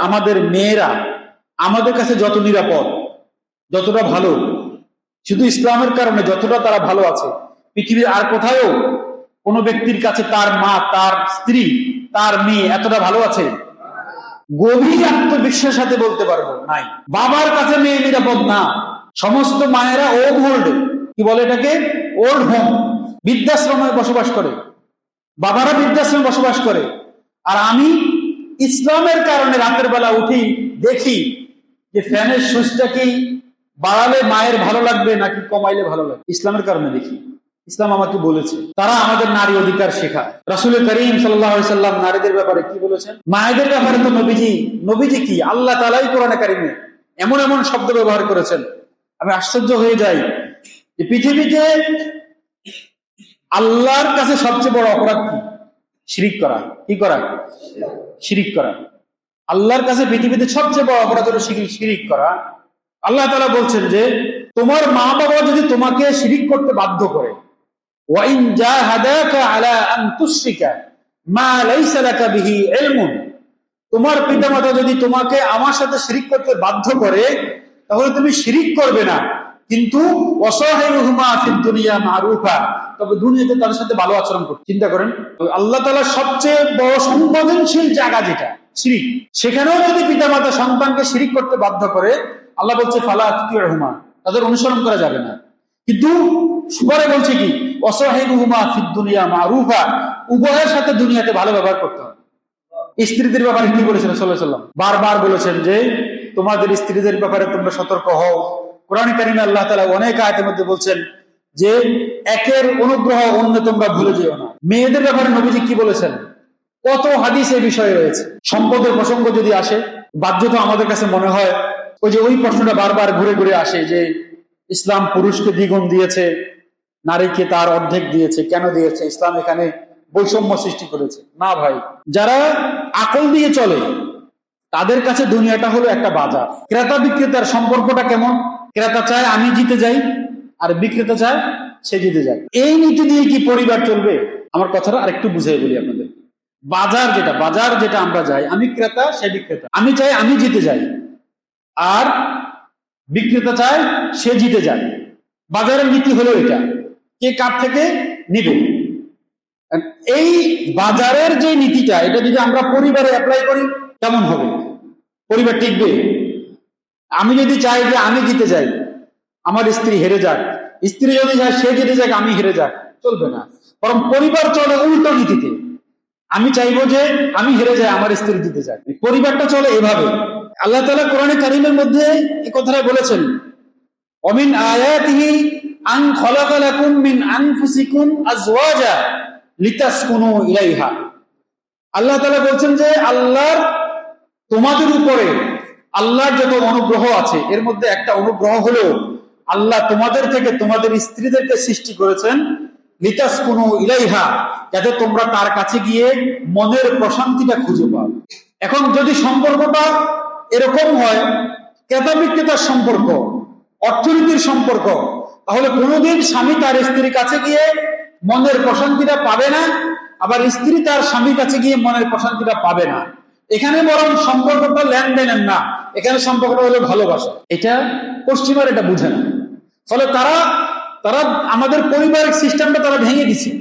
আমাদের মেয়েরা আমাদের কাছে যত নিরাপদ, যতটা ভালো, শুধু ইসলামের কারণে যতটা তারা ভালো আছে, পৃথিবীর আর কোথাও কোনো ব্যক্তির কাছে তার মা, তার স্ত্রী, তার মেয়ে এতটা ভালো আছে? গভীর আত্মবিশ্বাসের সাথে বলতে পারবো নাই। বাবার কাছে মেয়ে নিরাপদ না। সমস্ত মায়েরা ওল্ড, কি বলে এটাকে, ওল্ড হোম, বৃদ্ধাশ্রমে বসবাস করে, বাবারা বৃদ্ধাশ্রমে বসবাস করে। আর আমি ইসলামের কারণে রাতের বেলা উঠি, দেখি যে ফ্যানের সুইচটা কি বাড়ালে মায়ের ভালো লাগবে নাকি কমাইলে ভালো লাগবে। ইসলামের কারণে দেখি, ইসলাম আমাকে বলেছে। তারা আমাদের নারী অধিকার শেখায়। রাসূল করিম সাল্লাল্লাহু আলাইহি সাল্লাম নারীদের ব্যাপারে কি বলেছেন? মায়েদের ব্যাপারে তো নবীজি কি আল্লাহ তাআলাই কোরআনে কারিমে এমন এমন শব্দ ব্যবহার করেছেন, আমি আশ্চর্য হয়ে যাই যে পৃথিবীতে আল্লাহর কাছে সবচেয়ে বড় অপরাধ কি? শিরিক করা। কি করা? শিরিক করা। আল্লাহর কাছে পৃথিবীতে সবচেয়ে বড় অপরাধ হলো শিরিক করা। আল্লাহ তাআলা বলছেন যে তোমার মা বাবা যদি তোমাকে শিরিক করতে বাধ্য করে, ওয়াইন জাহাদাকা আলা আন তুশরিকা মা লাইসা লাকা বিহি ইলমুন, তোমার পিতামাতা যদি তোমাকে আমার সাথে শিরিক করতে বাধ্য করে, তাহলে তুমি শিরিক করবে না, কিন্তু ওয়াসাহিবুহুমা ফিদ দুনিয়া মারুফা, তবে দুনিয়াতে তাদের সাথে ভালো আচরণ করতে। চিন্তা করেন, আল্লাহ তাআলার সবচেয়ে বড় সংবেদনশীল জায়গা যেটা শিরিক, সেখানেও যদি পিতামাতা সন্তানকে শিরিক করতে বাধ্য করে, আল্লাহ বলছে ফালা তুতিউহুমা, তাদের অনুসরণ করা যাবে না। কিন্তু পরে বলছে কি, ওয়াসাহিবুহুমা ফিদ দুনিয়া মারুফা, উভয়ের সাথে দুনিয়াতে ভালো ব্যবহার করতে হবে। স্ত্রীদের ব্যাপারে কি বলেছেন রাসূলুল্লাহ সাল্লাল্লাহু আলাইহি ওয়াসাল্লাম? বারবার বলেছেন যে তোমাদের স্ত্রীদের ব্যাপারে তোমরা সতর্ক হও। কোরআন কারিমে আল্লাহ তাআলা অনেক আয়াতের মধ্যে বলছেন যে একের অনুগ্রহ অন্য তোমরা ভুলে যেও না। মেয়েদের ব্যাপারে নবীজি কি বলেছেন? কত হাদিস এই বিষয়ে রয়েছে। সম্পদের প্রসঙ্গ যদি আসে, বাধ্যত আমাদের কাছে মনে হয় ওই প্রশ্নটা বারবার ঘুরে ঘুরে আসে যে ইসলাম পুরুষকে দ্বিগুণ দিয়েছে, নারীকে তার অর্ধেক দিয়েছে, কেন দিয়েছে? ইসলাম এখানে বৈষম্য সৃষ্টি করেছে? না ভাই, যারা আকল দিয়ে চলে তাদের কাছে দুনিয়াটা হলো একটা বাজার। ক্রেতা বিক্রেতার সম্পর্কটা কেমন? ক্রেতা চায় আমি জিতে যাই, আর বিক্রেতা চায় সে জিতে যায়। এই নীতি দিয়ে কি পরিবার চলবে? আমার কথাটা আরেকটু বুঝিয়ে বলি আপনাদের। বাজার যেটা আমরা যাই, আমি ক্রেতা, সে বিক্রেতা, আমি চাই আমি জিতে যাই, আর বিক্রেতা চায় সে জিতে যায়। বাজারের নীতি হলো এটা, কে কার থেকে নিবে। এই বাজারের যে নীতিটা, এটা যদি আমরা পরিবারে অ্যাপ্লাই করি কেমন হবে? পরিবার টিকবে? আমি যদি চাই যে আমি জিতে যাই, আমার স্ত্রী হেরে যাক, স্ত্রী যদি চায় সে জিতে যাক, আমি হেরে যাক, চলবে না। বরং পরিবার চলে উল্টো নীতিতে। আমি চাইবো যে আমি হেরে যাই, আমার স্ত্রী জিতে যাক। পরিবারটা চলে এভাবে। আল্লাহ তাআলা কোরআনে কারিমের মধ্যে এই কথাটা বলেছেন, ওমিন আয়াতিহি আন খালাকা লাকুম মিন আনফুসিকুম আজওয়াজা লিতাসকুনু ইলাইহা। আল্লাহ তাআলা বলছেন যে আল্লাহর তোমাদের উপরে আল্লাহর যত অনুগ্রহ আছে, এর মধ্যে একটা অনুগ্রহ হলো আল্লাহ তোমাদের থেকে তোমাদের স্ত্রীদেরকে সৃষ্টি করেছেন লিতাসকুনু ইলাইহা, যাতে তোমরা তার কাছে গিয়ে মনের প্রশান্তিটা খুঁজে পাও। এখন যদি সম্পর্কটা এরকম হয়, ক্রেতা বিক্রেতার সম্পর্ক, অর্থনীতির সম্পর্ক, তাহলে কোনোদিন স্বামী তার স্ত্রীর কাছে গিয়ে মনের প্রশান্তিটা পাবে না, আবার স্ত্রী তার স্বামীর কাছে গিয়ে মনের প্রশান্তিটা পাবে না। এখানে বরং সম্পর্কটা লেনদেনের না, এখানে সম্পর্কটা হলো ভালোবাসা। এটা পশ্চিমার এটা বুঝে না। ফলে তারা তারা আমাদের পারিবারিক সিস্টেমটা তারা ভেঙে দিচ্ছে,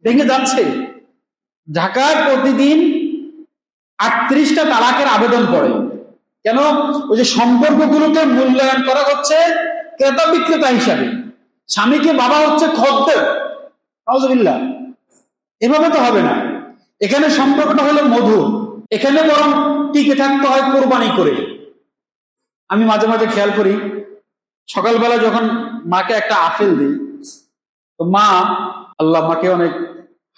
ভেঙে যাচ্ছে। ঢাকায় প্রতিদিন 38টা তালাকের আবেদন পড়ে। কেন? ওই যে সম্পর্কগুলোকে মূল্যায়ন করা হচ্ছে ক্রেতা বিক্রেতা হিসাবে, স্বামীকে বাবা হচ্ছে খদ্দের। নাউজুবিল্লাহ। এভাবে তো হবে না। এখানে সম্পর্কটা হলো মধুর, এখানে বরং টিকে থাকতে হয় কোরবানি করে। আমি মাঝে মাঝে খেয়াল করি, সকালবেলা যখন মাকে একটা আপেল দিই, তো মা, আল্লাহ মাকে অনেক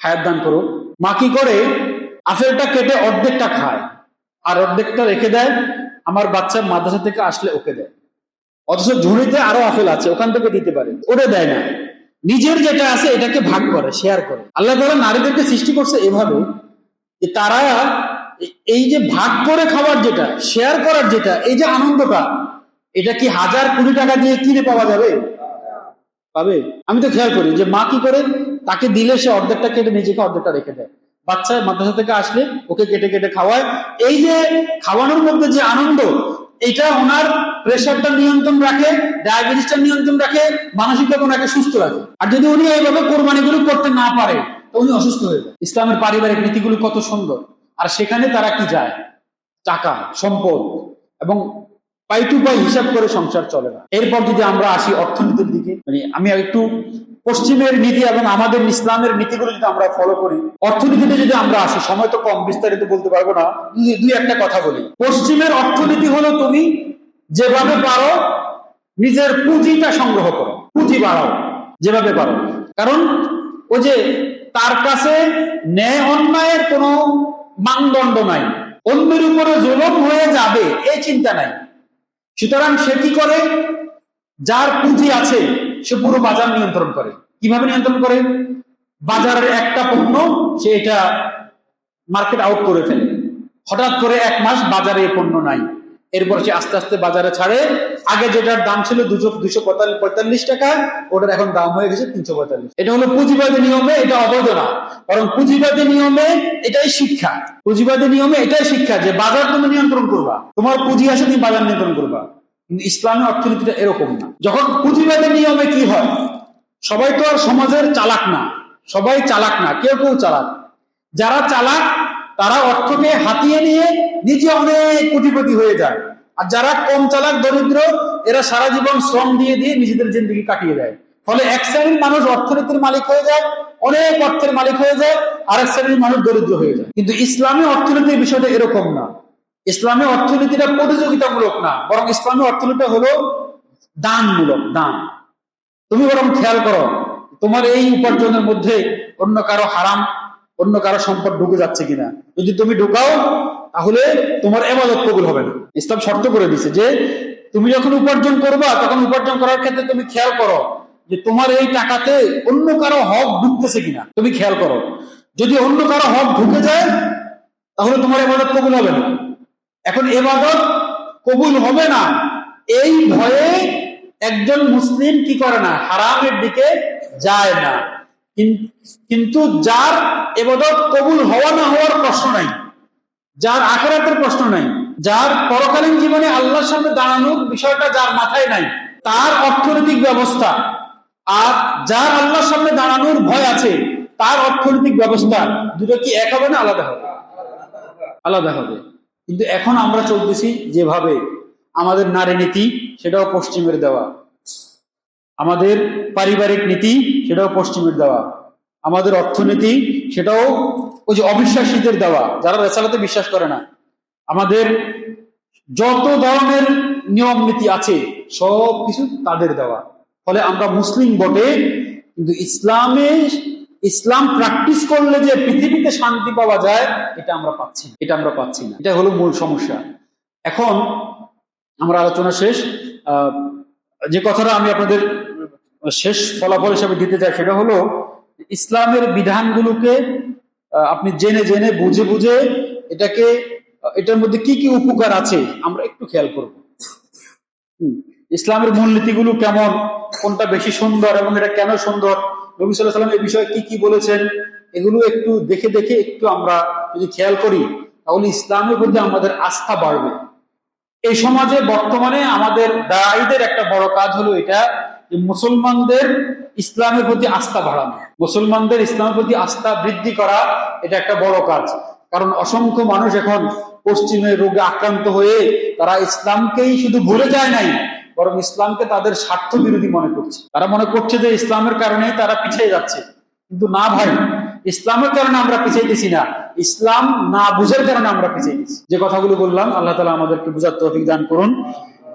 হায়াত দান করুক, মা কি করে আপেলটা কেটে অর্ধেকটা খায় আর অর্ধেকটা রেখে দেয় আমার বাচ্চা মাদ্রাসা থেকে আসলে ওকে দেয়। অথচ ঝুড়িতে আরো আপেল আছে, ওখান থেকে দিতে পারে, ওটা দেয় না। নিজের যেটা আছে এটাকে ভাগ করে, শেয়ার করে। আল্লাহ তাআলা নারীদেরকে সৃষ্টি করছে এভাবে যে তারা এই যে ভাগ করে খাবার যেটা, শেয়ার করার যেটা, এই যে আনন্দটা, এটা কি 1000 কোটি টাকা দিয়ে কিনে পাওয়া যাবে? পাবে? আমি তো খেয়াল করি যে মা কি করে, তাকে দিলে সে অর্ধেকটা কেটে নিজেকে অর্ধেকটা রেখে দেয়। বাচ্চা মাদ্রাসা থেকে আসলে ওকে কেটে কেটে খাওয়ায়। এই যে খাওয়ানোর মধ্যে যে আনন্দ, এটা ওনার প্রেশারটা নিয়ন্ত্রণ রাখে, ডায়াবেটিসটা নিয়ন্ত্রণ রাখে, মানসিকভাবে ওনাকে সুস্থ রাখে। আর যদি উনি এইভাবে কোরবানিগুলো করতে না পারে তো উনি অসুস্থ হয়ে যায়। ইসলামের পারিবারিক নীতিগুলো কত সুন্দর, আর সেখানে তারা কি যায়? টাকা, সম্পদ এবং পাই টু পাই হিসাব করে সংসার চলে না। এরপর যদি আমরা আসি অর্থনীতির দিকে, মানে আমি একটু পশ্চিমের নীতি এবং আমাদের ইসলামের নীতিগুলো যদি আমরা ফলো করি, অর্থনীতিতে যদি আমরা আসি, সময় তো কম, বিস্তারিত বলতে পারবো না, দুই একটা কথা বলি। পশ্চিমের অর্থনীতি হলো তুমি যেভাবে পারো নিজের পুঁজিটা সংগ্রহ করো, পুঁজি বাড়াও যেভাবে পারো। কারণ ও যে তার কাছে ন্যায় অন্যায়ের কোনো মানদণ্ড নাই, অন্যের উপরে জুলুম হয়ে যাবে এই চিন্তা নাই। সুতরাং সে কি করে, যার পুঁজি আছে সে পুরো বাজার নিয়ন্ত্রণ করে। কিভাবে নিয়ন্ত্রণ করে? বাজারের একটা পণ্য সে এটা মার্কেট আউট করে ফেলে, হঠাৎ করে 1 মাস বাজারে পণ্য নাই, এরপর সে আস্তে আস্তে বাজারে ছাড়ে। আগে যেটার দাম ছিল 245 টাকা, ওটার এখন দাম হয়ে গেছে 345। এটা হলো পুঁজিবাদী নিয়মে, এটা অবৈধ না, বরং পুঁজিবাদী নিয়মে এটাই শিক্ষা। পুঁজিবাদী নিয়মে এটাই শিক্ষা যে বাজার তুমি নিয়ন্ত্রণ করবা, তোমার পুঁজি আসে তুমি বাজার নিয়ন্ত্রণ করবা। কিন্তু ইসলামী অর্থনীতিটা এরকম না। যখন পুঁজিবাদী নিয়মে কি হয়, সবাই তো আর সমাজের চালাক না, সবাই চালাক না, কেউ কেউ চালাক। যারা চালাক তারা অর্থকে হাতিয়ে নিয়ে নিজে অনেক কোটিপতি হয়ে যায়, আর যারা কম চালাক, দরিদ্র, এরা সারা জীবন শ্রম দিয়ে দিয়ে নিজেদের জিন্দেগি কাটিয়ে দেয়। ফলে এক শ্রেণীর মানুষ অর্থনীতির মালিক হয়ে যায়, অনেক অর্থের মালিক হয়ে যায়, আরেক শ্রেণীর মানুষ দরিদ্র হয়ে যায়। কিন্তু ইসলামী অর্থনীতির বিষয়টা এরকম না। ইসলামী অর্থনীতিটা প্রতিযোগিতামূলক না, বরং ইসলামী অর্থনীতি হলো দানমূলক। দান। তুমি বরং খেয়াল করো তোমার এই উপার্জনের মধ্যে অন্য কারো হারাম, অন্য কারো সম্পদ ঢুকে যাচ্ছে কিনা। যদি তুমি ঢুকাও তাহলে তোমার ইবাদত কবুল হবে না। ইসলাম শর্ত করে দিছে যে তুমি যখন উপার্জন করবা, তখন উপার্জন করার ক্ষেত্রে তুমি খেয়াল করো যে তোমার এই টাকাতে অন্য কারো হক ঢুকতেছে কিনা, তুমি খেয়াল করো। যদি অন্য কারো হক ঢুকে যায় তাহলে তোমার ইবাদত কবুল হবে না। এখন ইবাদত কবুল হবে না এই ভয়ে একজন মুসলিম কি করে না, হারামের দিকে যায় না। কিন্তু যার ইবাদত কবুল হওয়া না হওয়ার প্রশ্ন নাই, যার আখিরাতের প্রশ্ন নাই, যার পরকালীন জীবনে আল্লাহর সামনে দাঁড়ানোর বিষয়টা যার মাথায় নাই, তার অর্থনৈতিক ব্যবস্থা আর যার আল্লাহর সামনে দাঁড়ানোর ভয় আছে তার অর্থনৈতিক ব্যবস্থা দুটো কি এক হবে না আলাদা হবে? আলাদা হবে। কিন্তু এখন আমরা চলতেছি যেভাবে, আমাদের নারী নীতি সেটাও পশ্চিমের দেওয়া, আমাদের পারিবারিক নীতি সেটাও পশ্চিমের দেওয়া, আমাদের অর্থনীতি সেটাও ওই যে অবিশ্বাসীদের দেওয়া, যারা রেসালাতে বিশ্বাস করে না। আমাদের যত ধরনের নিয়ম নীতি আছে সব কিছু তাদের দেওয়া। ফলে আমরা মুসলিম বটে, কিন্তু ইসলাম প্র্যাকটিস করলে যে পৃথিবীতে শান্তি পাওয়া যায় এটা আমরা পাচ্ছি না, এটা হলো মূল সমস্যা। এখন আমরা আলোচনা শেষ। যে কথাটা আমি আপনাদের শেষ ফলাফল হিসেবে দিতে চাই সেটা হলো ইসলামের বিধানগুলোকে আপনি জেনে জেনে বুঝে বুঝে এটার মধ্যে কি কি উপকার আছে আমরা একটু খেয়াল করব। ইসলামের মূলনীতিগুলো কেমন, কোনটা বেশি সুন্দর এবং এটা কেন সুন্দর, নবী সাল্লাল্লাহু আলাইহি ওয়াসাল্লাম এই বিষয়ে কি কি বলেছেন, এগুলো একটু দেখে দেখে একটু আমরা যদি খেয়াল করি তাহলে ইসলামের প্রতি আমাদের আস্থা বাড়বে। এই সমাজে বর্তমানে আমাদের দায়ীদের একটা বড় কাজ হলো এটা যে মুসলমানদের ইসলামের প্রতি আস্থা বাড়ানো, মুসলমানদের ইসলামের প্রতি আস্থা বৃদ্ধি করা, এটা একটা বড় কাজ। কারণ অসংখ্য মানুষ এখন পশ্চিমের রোগে আক্রান্ত হয়ে তারা ইসলামকেই শুধু ভুলে যায় নাই, বরং ইসলামকে তাদের স্বার্থ বিরোধী মনে করছে। তারা মনে করছে যে ইসলামের কারণে তারা পিছিয়ে যাচ্ছে, কিন্তু না ভাই, ইসলামের কারণে আমরা পিছাইতেছি না, ইসলাম না বুঝার কারণে আমরা পিছাইতেছি। যে কথাগুলো বললাম আল্লাহ তাআলা আমাদেরকে বুঝার তৌফিক দান করুন।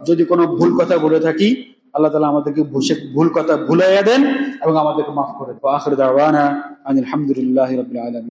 যদি কোনো ভুল কথা বলে থাকি আল্লাহ তাআলা আমাদেরকে ভুল কথা ভুলাইয়া দেন এবং আমাদেরকে মাফ করে দেন। ওয়া আখিরু দাওয়ানা আনিল হামদুলিল্লাহি রাব্বিল আলামিন।